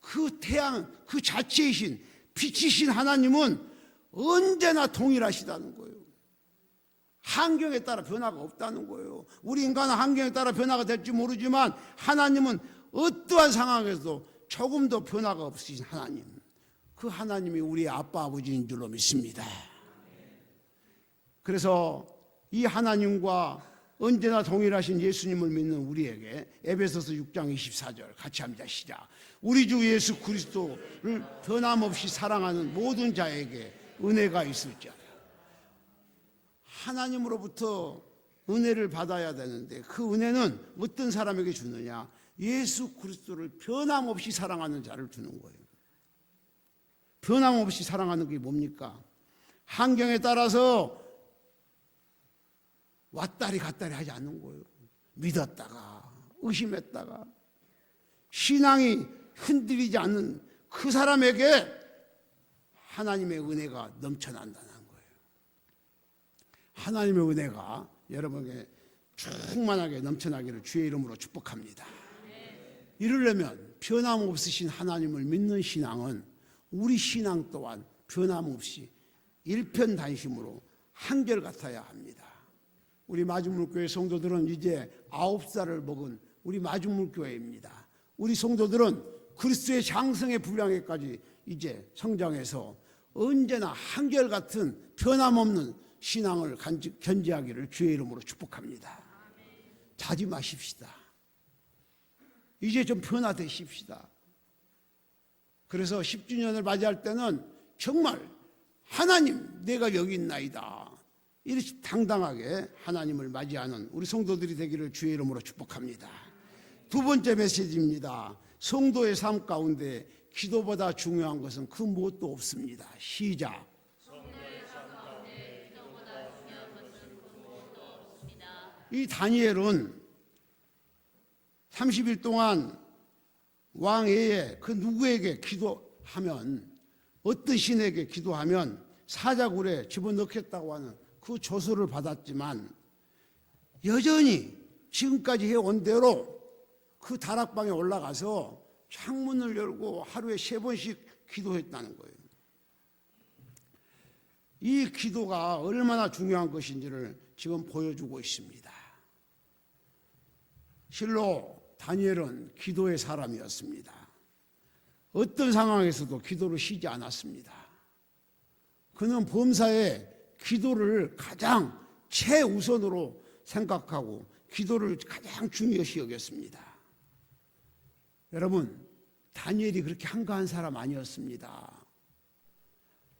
그 태양, 그 자체이신 빛이신 하나님은 언제나 동일하시다는 거예요. 환경에 따라 변화가 없다는 거예요. 우리 인간은 환경에 따라 변화가 될지 모르지만 하나님은 어떠한 상황에서도 조금도 변화가 없으신 하나님, 그 하나님이 우리의 아빠 아버지인 줄로 믿습니다. 그래서 이 하나님과 언제나 동일하신 예수님을 믿는 우리에게 에베소서 6장 24절 같이 합니다. 시작. 우리 주 예수 그리스도를 변함없이 사랑하는 모든 자에게 은혜가 있을지어다. 하나님으로부터 은혜를 받아야 되는데 그 은혜는 어떤 사람에게 주느냐? 예수 그리스도를 변함없이 사랑하는 자를 주는 거예요. 변함없이 사랑하는 게 뭡니까? 환경에 따라서 왔다리 갔다리 하지 않는 거예요. 믿었다가 의심했다가 신앙이 흔들리지 않는 그 사람에게 하나님의 은혜가 넘쳐난다는 거예요. 하나님의 은혜가 여러분에게 충만하게 넘쳐나기를 주의 이름으로 축복합니다. 이러려면 변함없으신 하나님을 믿는 신앙은 우리 신앙 또한 변함없이 일편단심으로 한결같아야 합니다. 우리 마중물교회 성도들은 이제 9살을 먹은 우리 마중물교회입니다. 우리 성도들은 그리스도의 장성의 분량에까지 이제 성장해서 언제나 한결같은 변함없는 신앙을 견지하기를 주의 이름으로 축복합니다. 다짐하십시다. 이제 좀 변화되십시다. 그래서 10주년을 맞이할 때는 정말 하나님 내가 여기 있나이다, 이렇게 당당하게 하나님을 맞이하는 우리 성도들이 되기를 주의 이름으로 축복합니다. 두 번째 메시지입니다. 성도의 삶 가운데 기도보다 중요한 것은 그 무엇도 없습니다. 시작. 성도의 삶 가운데 기도보다 중요한 것은 그 무엇도 없습니다. 이 다니엘은 30일 동안 왕 외에 그 누구에게 기도하면, 어떤 신에게 기도하면 사자굴에 집어넣겠다고 하는 그 조서를 받았지만 여전히 지금까지 해온 대로 그 다락방에 올라가서 창문을 열고 하루에 3번씩 기도했다는 거예요. 이 기도가 얼마나 중요한 것인지를 지금 보여주고 있습니다. 실로 다니엘은 기도의 사람이었습니다. 어떤 상황에서도 기도를 쉬지 않았습니다. 그는 범사에 기도를 가장 최우선으로 생각하고 기도를 가장 중요시 여겼습니다. 여러분, 다니엘이 그렇게 한가한 사람 아니었습니다.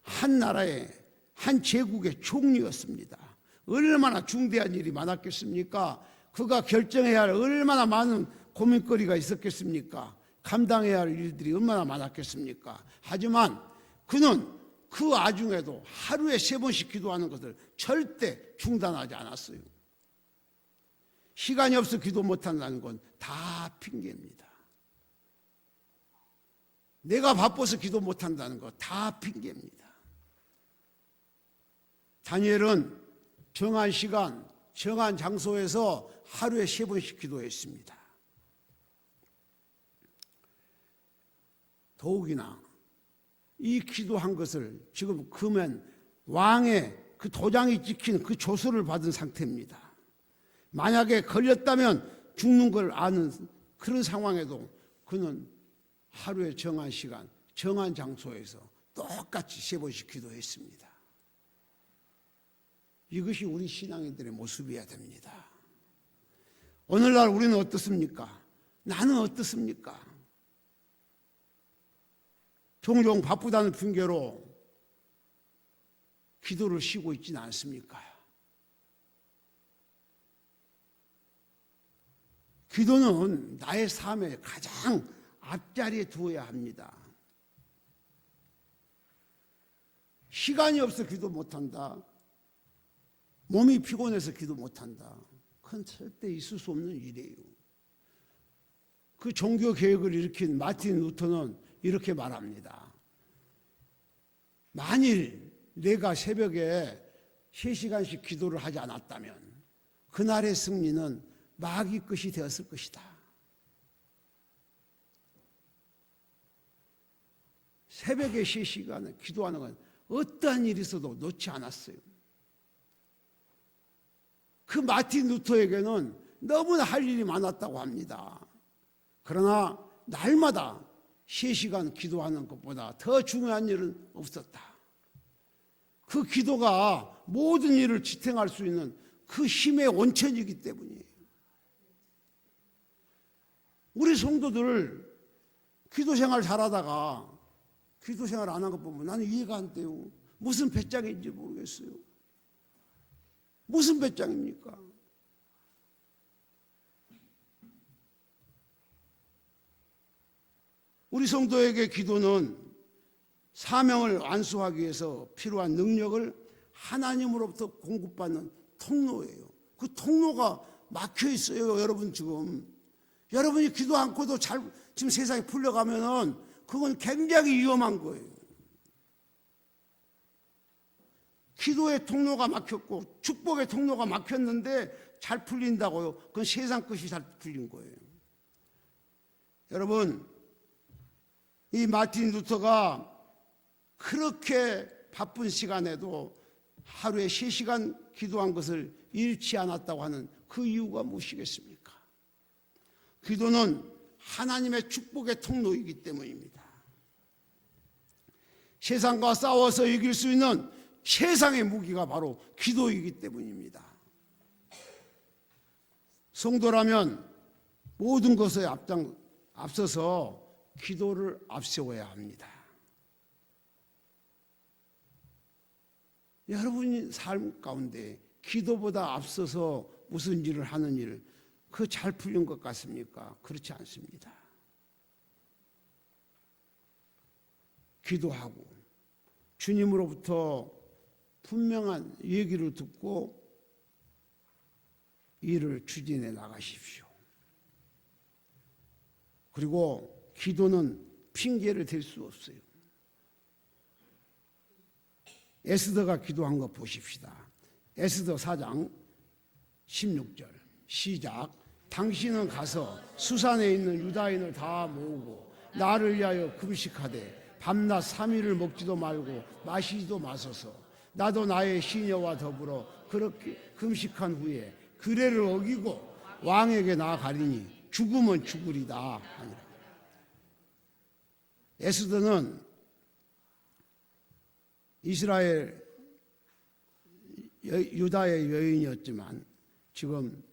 한 나라의 한 제국의 총리였습니다. 얼마나 중대한 일이 많았겠습니까? 그가 결정해야 할 얼마나 많은 고민거리가 있었겠습니까? 감당해야 할 일들이 얼마나 많았겠습니까? 하지만 그는 그 와중에도 하루에 3번씩 기도하는 것을 절대 중단하지 않았어요. 시간이 없어 기도 못한다는 건 다 핑계입니다. 내가 바빠서 기도 못한다는 거 다 핑계입니다. 다니엘은 정한 시간, 정한 장소에서 하루에 3번씩 기도했습니다. 더욱이나 이 기도한 것을 지금 금엔 왕의 그 도장이 찍힌 그 조서를 받은 상태입니다. 만약에 걸렸다면 죽는 걸 아는 그런 상황에도 그는 하루에 정한 시간, 정한 장소에서 똑같이 3번씩 기도했습니다. 이것이 우리 신앙인들의 모습이어야 됩니다. 오늘날 우리는 어떻습니까? 나는 어떻습니까? 종종 바쁘다는 핑계로 기도를 쉬고 있지는 않습니까? 기도는 나의 삶의 가장 앞자리에 두어야 합니다. 시간이 없어 기도 못한다. 몸이 피곤해서 기도 못한다. 그건 절대 있을 수 없는 일이에요. 그 종교 개혁을 일으킨 마틴 루터는 이렇게 말합니다. 만일 내가 새벽에 3시간씩 기도를 하지 않았다면 그날의 승리는 마귀 것이 되었을 것이다. 새벽에 3시간을 기도하는 건 어떠한 일이 있어도 놓지 않았어요. 그 마틴 루터에게는 너무나 할 일이 많았다고 합니다. 그러나 날마다 3시간 기도하는 것보다 더 중요한 일은 없었다. 그 기도가 모든 일을 지탱할 수 있는 그 힘의 원천이기 때문이에요. 우리 성도들 기도 생활 잘하다가 기도 생활 안 한 것 보면 나는 이해가 안 돼요. 무슨 배짱인지 모르겠어요. 무슨 배짱입니까? 우리 성도에게 기도는 사명을 완수하기 위해서 필요한 능력을 하나님으로부터 공급받는 통로예요. 그 통로가 막혀 있어요. 여러분 지금 여러분이 기도 않고도 지금 세상이 풀려가면은 그건 굉장히 위험한 거예요. 기도의 통로가 막혔고 축복의 통로가 막혔는데 잘 풀린다고요? 그건 세상 것이 잘 풀린 거예요. 여러분, 이 마틴 루터가 그렇게 바쁜 시간에도 하루에 3시간 기도한 것을 잃지 않았다고 하는 그 이유가 무엇이겠습니까? 기도는 하나님의 축복의 통로이기 때문입니다. 세상과 싸워서 이길 수 있는 세상의 무기가 바로 기도이기 때문입니다. 성도라면 모든 것에 앞서서 기도를 앞세워야 합니다. 여러분이 삶 가운데 기도보다 앞서서 무슨 일을 하는 일, 그 잘 풀린 것 같습니까? 그렇지 않습니다. 기도하고 주님으로부터 분명한 얘기를 듣고 일을 추진해 나가십시오. 그리고 기도는 핑계를 댈 수 없어요. 에스더가 기도한 거 보십시다. 에스더 4장 16절 시작. 당신은 가서 수산에 있는 유다인을 다 모으고 나를 위하여 금식하되 밤낮 3일을 먹지도 말고 마시지도 마소서. 나도 나의 시녀와 더불어 그렇게 금식한 후에 규례를 어기고 왕에게 나아가리니 죽으면 죽으리다 하니라. 에스더는 이스라엘 유다의 여인이었지만 지금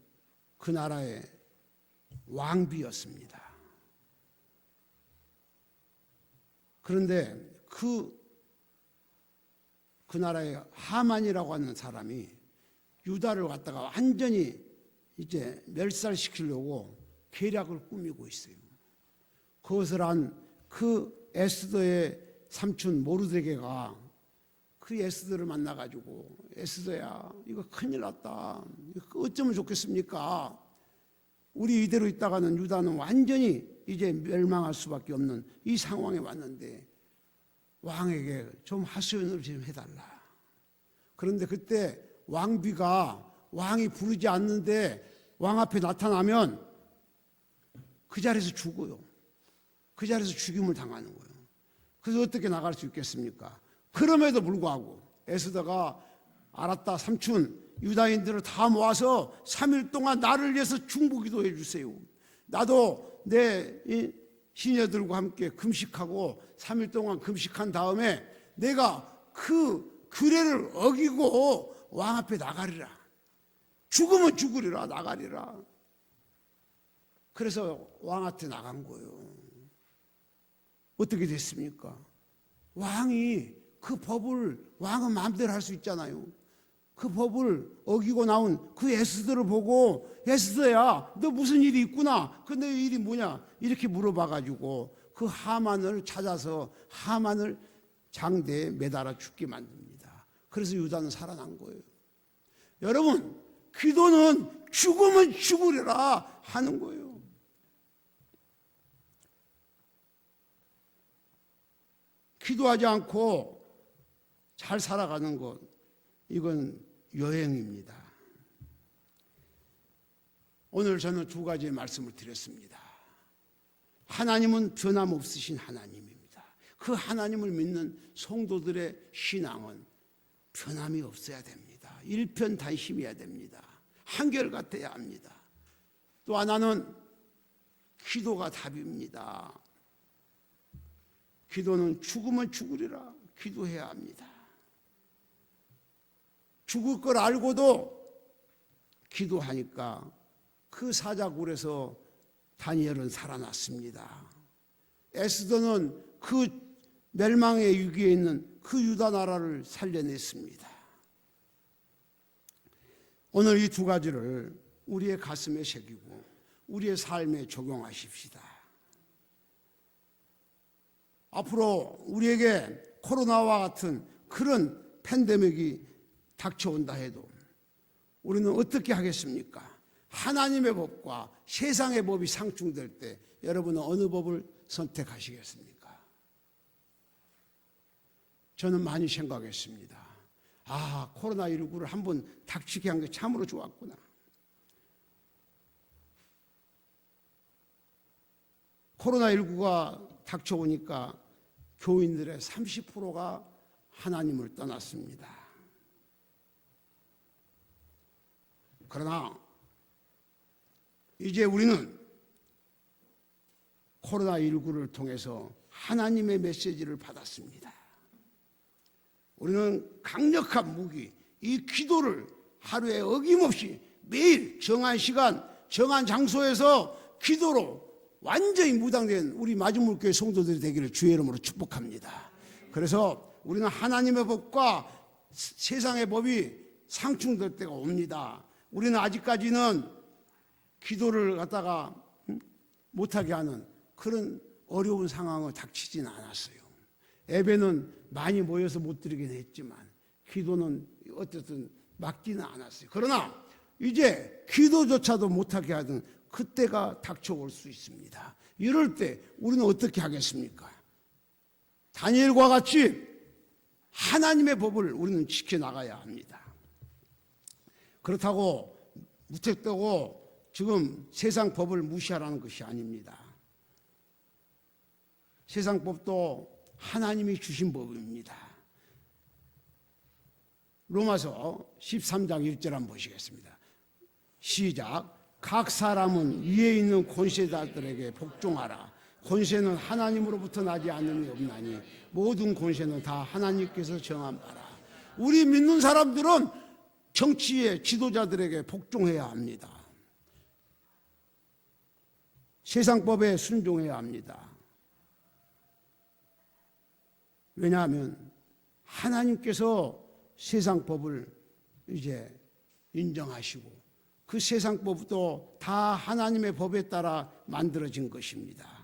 그 나라의 왕비였습니다. 그런데 그 나라의 하만이라고 하는 사람이 유다를 갖다가 완전히 이제 멸살시키려고 계략을 꾸미고 있어요. 그것을 한 그 에스더의 삼촌 모르드게가 그 에스더를 만나가지고 에스더야 이거 큰일 났다. 이거 어쩌면 좋겠습니까? 우리 이대로 있다가는 유다는 완전히 이제 멸망할 수밖에 없는 이 상황에 왔는데 왕에게 좀 하소연을 좀 해달라. 그런데 그때 왕비가 왕이 부르지 않는데 왕 앞에 나타나면 그 자리에서 죽어요. 그 자리에서 죽임을 당하는 거예요. 그래서 어떻게 나갈 수 있겠습니까? 그럼에도 불구하고 에스더가 알았다, 삼촌 유다인들을 다 모아서 3일 동안 나를 위해서 중보기도해 주세요. 나도 내 시녀들과 함께 금식하고 3일 동안 금식한 다음에 내가 그 규례를 어기고 왕 앞에 나가리라. 죽으면 죽으리라, 나가리라. 그래서 왕한테 나간 거예요. 어떻게 됐습니까? 왕이 그 법을 왕은 마음대로 할 수 있잖아요. 그 법을 어기고 나온 그 에스더를 보고 에스더야 너 무슨 일이 있구나. 근데 일이 뭐냐 이렇게 물어봐가지고 그 하만을 찾아서 하만을 장대에 매달아 죽게 만듭니다. 그래서 유다는 살아난 거예요. 여러분 기도는 죽으면 죽으리라 하는 거예요. 기도하지 않고 잘 살아가는 것, 이건 여행입니다. 오늘 저는 두 가지의 말씀을 드렸습니다. 하나님은 변함없으신 하나님입니다. 그 하나님을 믿는 성도들의 신앙은 변함이 없어야 됩니다. 일편단심해야 됩니다. 한결같아야 합니다. 또 하나는 기도가 답입니다. 기도는 죽으면 죽으리라 기도해야 합니다. 죽을 걸 알고도 기도하니까 그 사자굴에서 다니엘은 살아났습니다. 에스더는 그 멸망의 위기에 있는 그 유다 나라를 살려냈습니다. 오늘 이 두 가지를 우리의 가슴에 새기고 우리의 삶에 적용하십시다. 앞으로 우리에게 코로나와 같은 그런 팬데믹이 닥쳐온다 해도 우리는 어떻게 하겠습니까? 하나님의 법과 세상의 법이 상충될 때 여러분은 어느 법을 선택하시겠습니까? 저는 많이 생각했습니다. 아, 코로나19를 한번 닥치게 한 게 참으로 좋았구나. 코로나19가 닥쳐오니까 교인들의 30%가 하나님을 떠났습니다. 그러나 이제 우리는 코로나19를 통해서 하나님의 메시지를 받았습니다. 우리는 강력한 무기, 이 기도를 하루에 어김없이 매일 정한 시간, 정한 장소에서 기도로 완전히 무당된 우리 마지못교회 성도들이 되기를 주의 이름으로 축복합니다. 그래서 우리는 하나님의 법과 세상의 법이 상충될 때가 옵니다. 우리는 아직까지는 기도를 갖다가 못하게 하는 그런 어려운 상황을 닥치지는 않았어요. 예배는 많이 모여서 못 드리긴 했지만 기도는 어쨌든 막지는 않았어요. 그러나 이제 기도조차도 못하게 하던 그때가 닥쳐올 수 있습니다. 이럴 때 우리는 어떻게 하겠습니까? 다니엘과 같이 하나님의 법을 우리는 지켜나가야 합니다. 그렇다고 무턱대고 지금 세상 법을 무시하라는 것이 아닙니다. 세상 법도 하나님이 주신 법입니다. 로마서 13장 1절 한번 보시겠습니다. 시작. 각 사람은 위에 있는 권세자들에게 복종하라. 권세는 하나님으로부터 나지 않음이 없나니 모든 권세는 다 하나님께서 정한 바라. 우리 믿는 사람들은 정치의 지도자들에게 복종해야 합니다. 세상 법에 순종해야 합니다. 왜냐하면 하나님께서 세상 법을 이제 인정하시고 그 세상 법도 다 하나님의 법에 따라 만들어진 것입니다.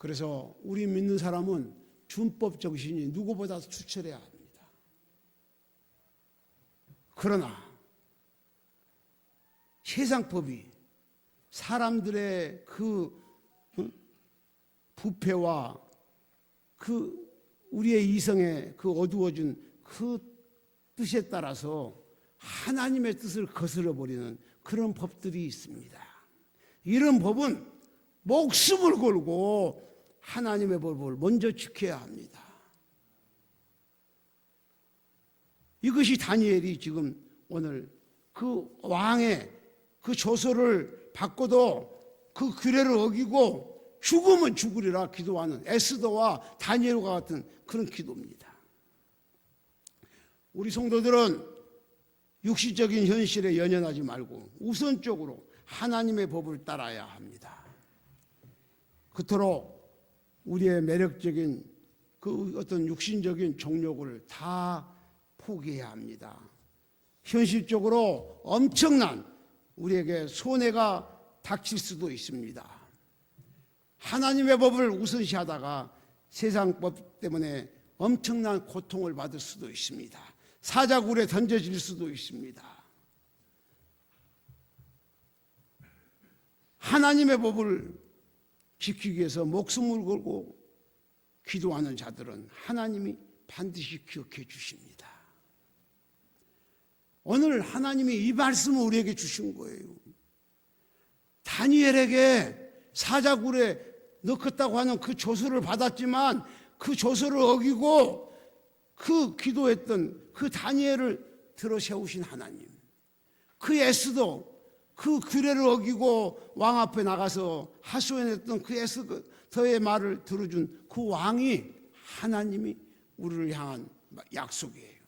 그래서 우리 믿는 사람은 준법 정신이 누구보다 투철해야 합니다. 그러나 세상 법이 사람들의 그 부패와 그 우리의 이성의 그 어두워진 그 뜻에 따라서 하나님의 뜻을 거스러 버리는 그런 법들이 있습니다. 이런 법은 목숨을 걸고 하나님의 법을 먼저 지켜야 합니다. 이것이 다니엘이 지금 오늘 그 왕의 그 조서를 받고도 그 규례를 어기고 죽으면 죽으리라 기도하는 에스더와 다니엘과 같은 그런 기도입니다. 우리 성도들은 육시적인 현실에 연연하지 말고 우선적으로 하나님의 법을 따라야 합니다. 그토록 우리의 매력적인 그 어떤 육신적인 정욕을 다 포기해야 합니다. 현실적으로 엄청난 우리에게 손해가 닥칠 수도 있습니다. 하나님의 법을 우선시하다가 세상 법 때문에 엄청난 고통을 받을 수도 있습니다. 사자굴에 던져질 수도 있습니다. 하나님의 법을 지키기 위해서 목숨을 걸고 기도하는 자들은 하나님이 반드시 기억해 주십니다. 오늘 하나님이 이 말씀을 우리에게 주신 거예요. 다니엘에게 사자굴에 넣겠다고 하는 그 조서를 받았지만 그 조서를 어기고 그 기도했던 그 다니엘을 들어 세우신 하나님, 그 에스더 그 규례를 어기고 왕 앞에 나가서 하소연했던 그 에스더의 말을 들어준 그 왕이 하나님이 우리를 향한 약속이에요.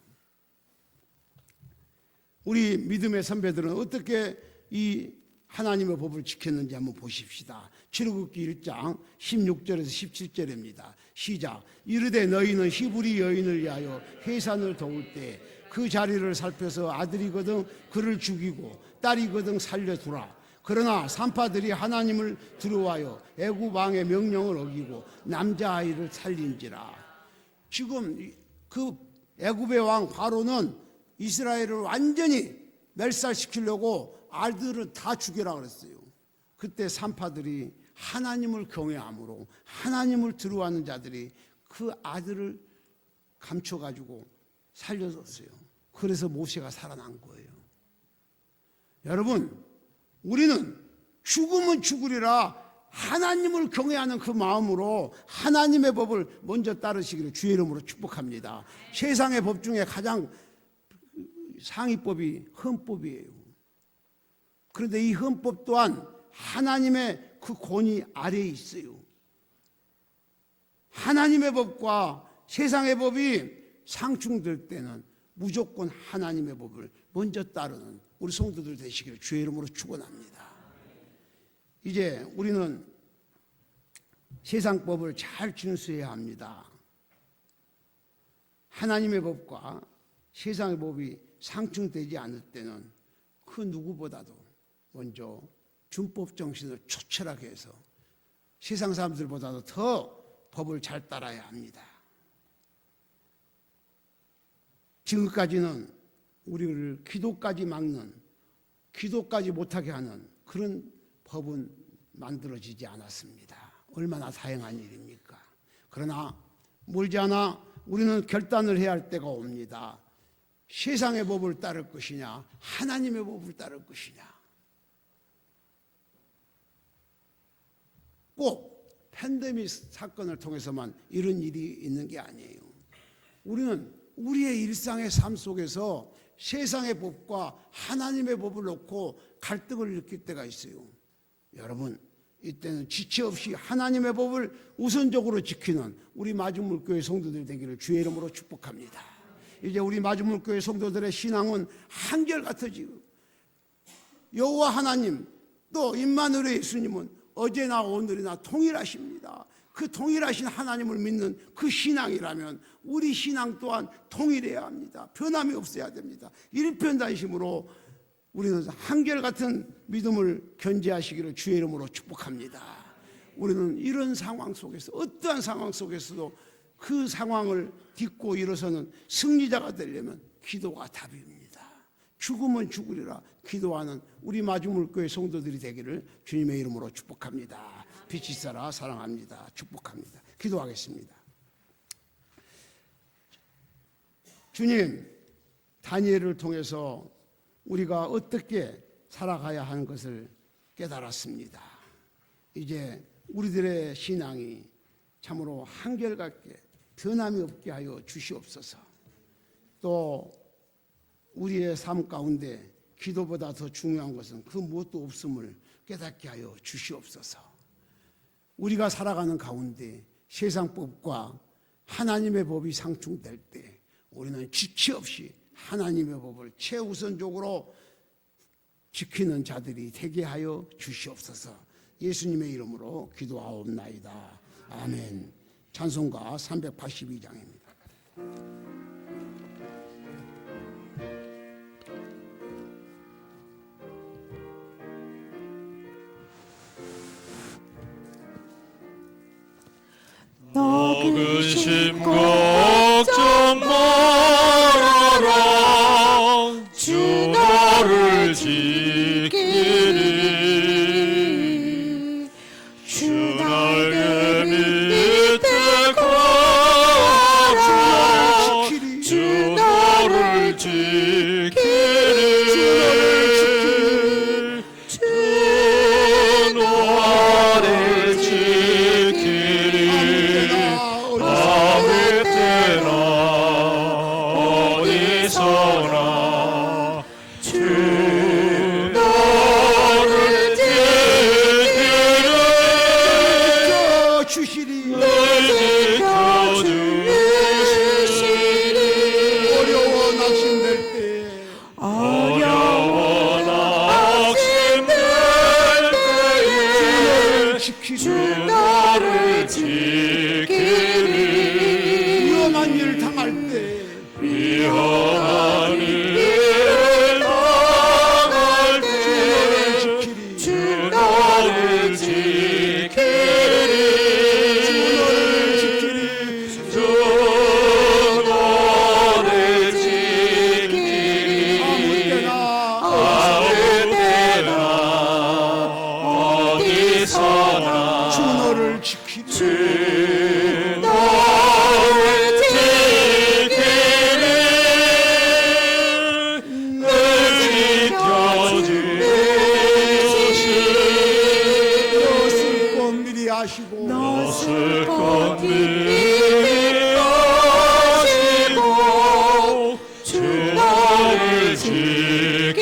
우리 믿음의 선배들은 어떻게 이 하나님의 법을 지켰는지 한번 보십시다. 출애굽기 1장 16절에서 17절입니다. 시작. 이르되 너희는 히브리 여인을 위하여 해산을 도울 때 그 자리를 살펴서 아들이거든 그를 죽이고 딸이거든 살려두라. 그러나 산파들이 하나님을 두려워하여 애굽 왕의 명령을 어기고 남자아이를 살린지라. 지금 그 애굽의 왕 바로는 이스라엘을 완전히 멸살시키려고 아들을 다 죽여라 그랬어요. 그때 산파들이 하나님을 경외함으로 하나님을 두려워하는 자들이 그 아들을 감춰가지고 살려줬어요. 그래서 모세가 살아난 거예요. 여러분, 우리는 죽으면 죽으리라 하나님을 경외하는 그 마음으로 하나님의 법을 먼저 따르시기를 주의 이름으로 축복합니다. 세상의 법 중에 가장 상위법이 헌법이에요. 그런데 이 헌법 또한 하나님의 그 권위 아래에 있어요. 하나님의 법과 세상의 법이 상충될 때는 무조건 하나님의 법을 먼저 따르는 우리 성도들 되시기를 주의 이름으로 축원합니다. 이제 우리는 세상 법을 잘 준수해야 합니다. 하나님의 법과 세상의 법이 상충되지 않을 때는 그 누구보다도 먼저 준법 정신을 초철하게 해서 세상 사람들보다도 더 법을 잘 따라야 합니다. 지금까지는 우리를 기도까지 막는, 기도까지 못하게 하는 그런 법은 만들어지지 않았습니다. 얼마나 다행한 일입니까? 그러나 멀지 않아 우리는 결단을 해야 할 때가 옵니다. 세상의 법을 따를 것이냐, 하나님의 법을 따를 것이냐. 꼭 팬데믹 사건을 통해서만 이런 일이 있는 게 아니에요. 우리는 우리의 일상의 삶 속에서 세상의 법과 하나님의 법을 놓고 갈등을 일으킬 때가 있어요. 여러분, 이때는 지체 없이 하나님의 법을 우선적으로 지키는 우리 마중물교회 성도들 되기를 주의 이름으로 축복합니다. 이제 우리 마중물교회 성도들의 신앙은 한결같아지고, 여호와 하나님 또 임마누엘 예수님은 어제나 오늘이나 동일하십니다. 그 동일하신 하나님을 믿는 그 신앙이라면 우리 신앙 또한 동일해야 합니다. 변함이 없어야 됩니다. 일편단심으로 우리는 한결같은 믿음을 견지하시기를 주의 이름으로 축복합니다. 우리는 이런 상황 속에서, 어떠한 상황 속에서도 그 상황을 딛고 일어서는 승리자가 되려면 기도가 답입니다. 죽으면 죽으리라 기도하는 우리 마중물교회 성도들이 되기를 주님의 이름으로 축복합니다. 빛이 살아 사랑합니다. 축복합니다. 기도하겠습니다. 주님, 다니엘을 통해서 우리가 어떻게 살아가야 하는 것을 깨달았습니다. 이제 우리들의 신앙이 참으로 한결같게 변함이 없게 하여 주시옵소서. 또 우리의 삶 가운데 기도보다 더 중요한 것은 그 무엇도 없음을 깨닫게 하여 주시옵소서. 우리가 살아가는 가운데 세상법과 하나님의 법이 상충될 때 우리는 지체 없이 하나님의 법을 최우선적으로 지키는 자들이 되게 하여 주시옵소서. 예수님의 이름으로 기도하옵나이다. 아멘. 찬송가 382장입니다. 근심 걱정 말아라 주 너를 지키리 주 날개 밑에 거하라 주 너를 지키리 주 너를 지키리 아무 때나 어디서나 주 너를 주시리 지켜주시리 어려워 낙심될 때 어려워 낙심될 때에 지키리 주 너를 지키리 위험한 일 당할 때 위험한 일 당할 때 주 너를 지키리 주 너를 지키리 아무 때나 아무 때나 어디서나 주 너를 지키리 주 너를 지키리 늘 지켜주시리 너쓸 것 미리 아시고 너쓸 것 미리 아시고 주 너를 지키리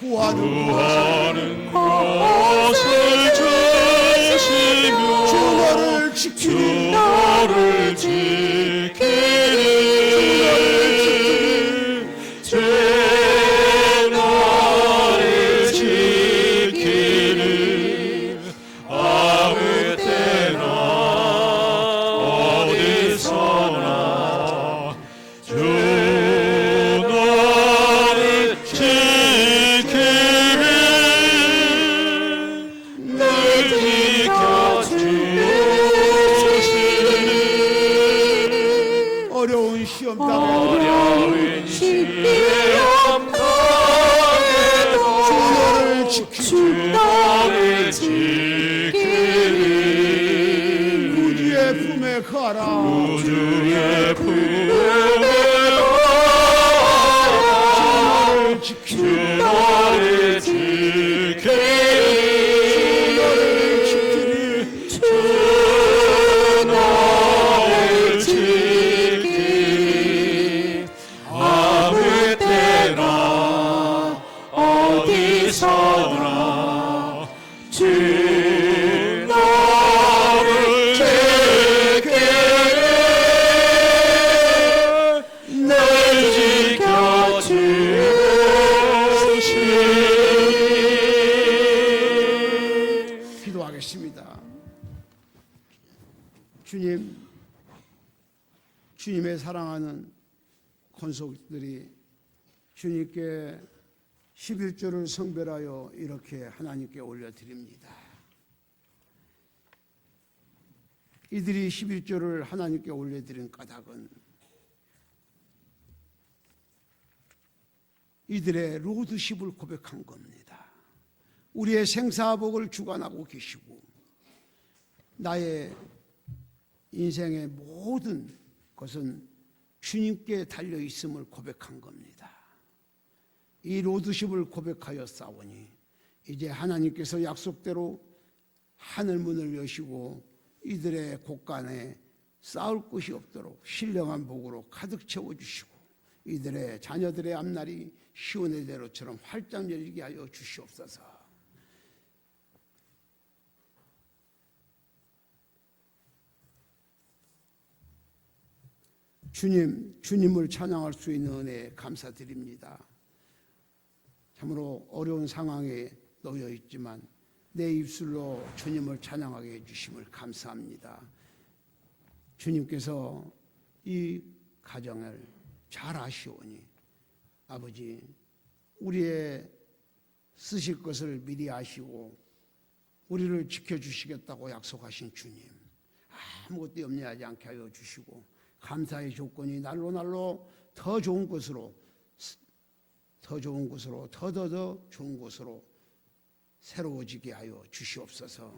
구하는 구하는 것을 주시며 주 너를 주 지키리 너를 지키리 주 너를 지키리 아무 때나 어디서나 주 너를 지키리 늘 지켜주시리 어려운 시험 당해 어려운 시험 당해도 주 너를 지키리 주 너를 지키리 구주의 품에 거하라 우주의 품에 너를 주 지키리 너를 지키리 주님의 사랑하는 권속들이 주님께 11조를 성별하여 이렇게 하나님께 올려드립니다. 이들이 11조를 하나님께 올려드린 까닭은 이들의 로드십을 고백한 겁니다. 우리의 생사복을 주관하고 계시고 나의 인생의 모든 것은 주님께 달려 있음을 고백한 겁니다. 이 로드십을 고백하여 싸우니 이제 하나님께서 약속대로 하늘 문을 여시고 이들의 곳간에 싸울 것이 없도록 신령한 복으로 가득 채워주시고 이들의 자녀들의 앞날이 시온의 대로처럼 활짝 열리게 하여 주시옵소서. 주님을 찬양할 수 있는 은혜에 감사드립니다. 참으로 어려운 상황에 놓여 있지만 내 입술로 주님을 찬양하게 해주심을 감사합니다. 주님께서 이 가정을 잘 아시오니 아버지 우리의 쓰실 것을 미리 아시고 우리를 지켜주시겠다고 약속하신 주님, 아무것도 염려하지 않게 하여 주시고 감사의 조건이 날로 더 좋은 것으로 더 좋은 곳으로 새로워지게 하여 주시옵소서.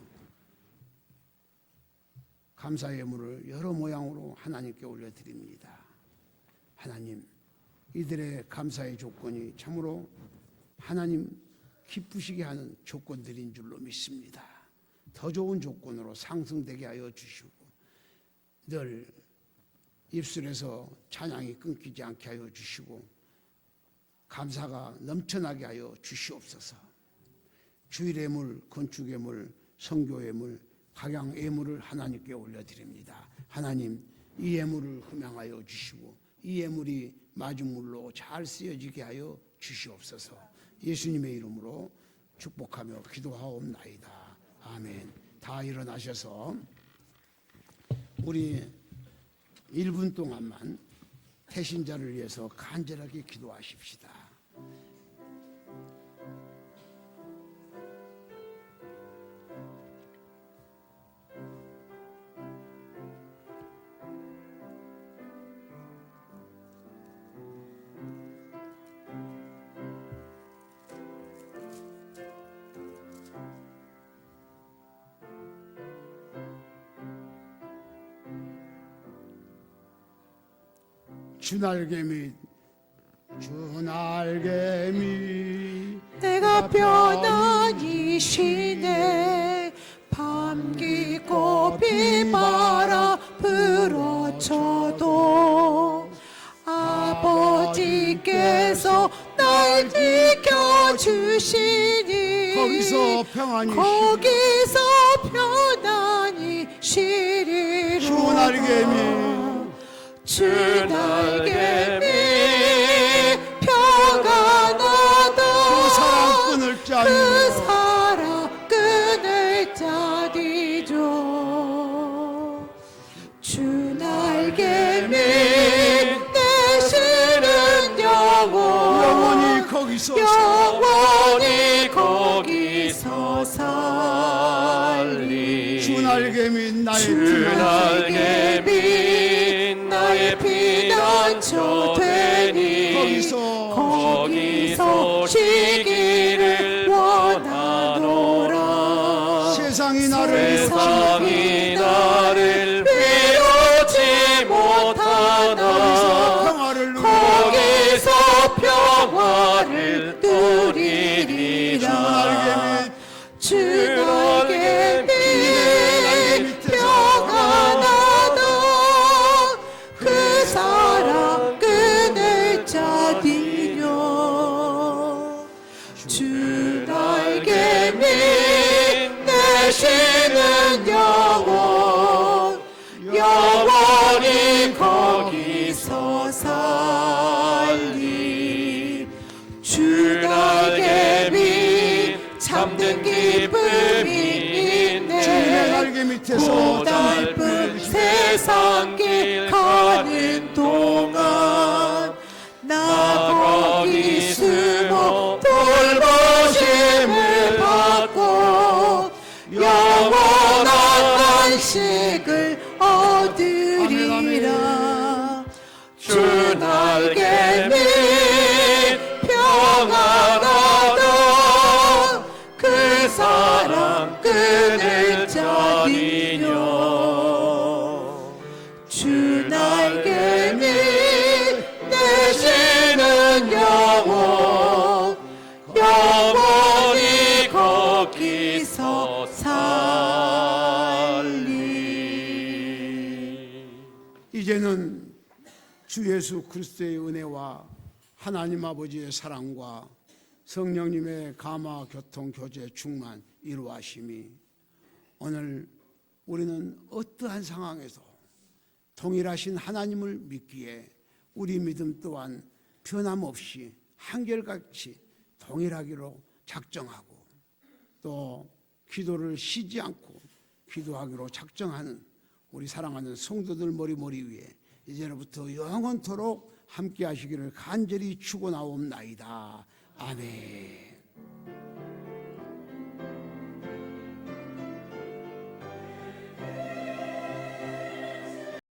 감사의 예물을 여러 모양으로 하나님께 올려드립니다. 하나님, 이들의 감사의 조건이 참으로 하나님 기쁘시게 하는 조건들인 줄로 믿습니다. 더 좋은 조건으로 상승되게 하여 주시고 늘 입술에서 찬양이 끊기지 않게 하여 주시고 감사가 넘쳐나게 하여 주시옵소서. 주일예물, 건축예물, 선교예물, 각양예물을 하나님께 올려드립니다. 하나님, 이 예물을 흠양하여 주시고 이 예물이 마중물로 잘 쓰여지게 하여 주시옵소서. 예수님의 이름으로 축복하며 기도하옵나이다. 아멘. 다 일어나셔서 우리 1분 동안만 태신자를 위해서 간절하게 기도하십시다. 주날개미 내가 편안히 쉬네. 밤기고 비바람 불어쳐도 아버지께서 날 지켜주시니 거기서 평안히 쉬리라. 주날개미 주날개미 평안하다. 그 사랑 끈을 짜리죠. 주날개미 되시는 영원히 거기서 살리. 주날개미 나의 피난처 되니 거기서 쉬기를 원하노라. 세상이 나를 위로치 못하나 거기서 평화를 누리리라. 주날개미 평안하다. 그 사랑 끈을 짜디려. 주날개미 되시는 영원히 거기서 살리. 주날개미 참된 기쁨이 있네. 주님의 날개 밑에서 고달픈 세상 길 가는 예수 그리스도의 은혜와 하나님 아버지의 사랑과 성령님의 감화 교통 교제 충만 이루하심이 오늘 우리는 어떠한 상황에서 동일하신 하나님을 믿기에 우리 믿음 또한 변함없이 한결같이 동일하기로 작정하고 또 기도를 쉬지 않고 기도하기로 작정하는 우리 사랑하는 성도들 머리 위에 이제로부터 영원토록 함께 하시기를 간절히 축원하옵나이다. 아멘.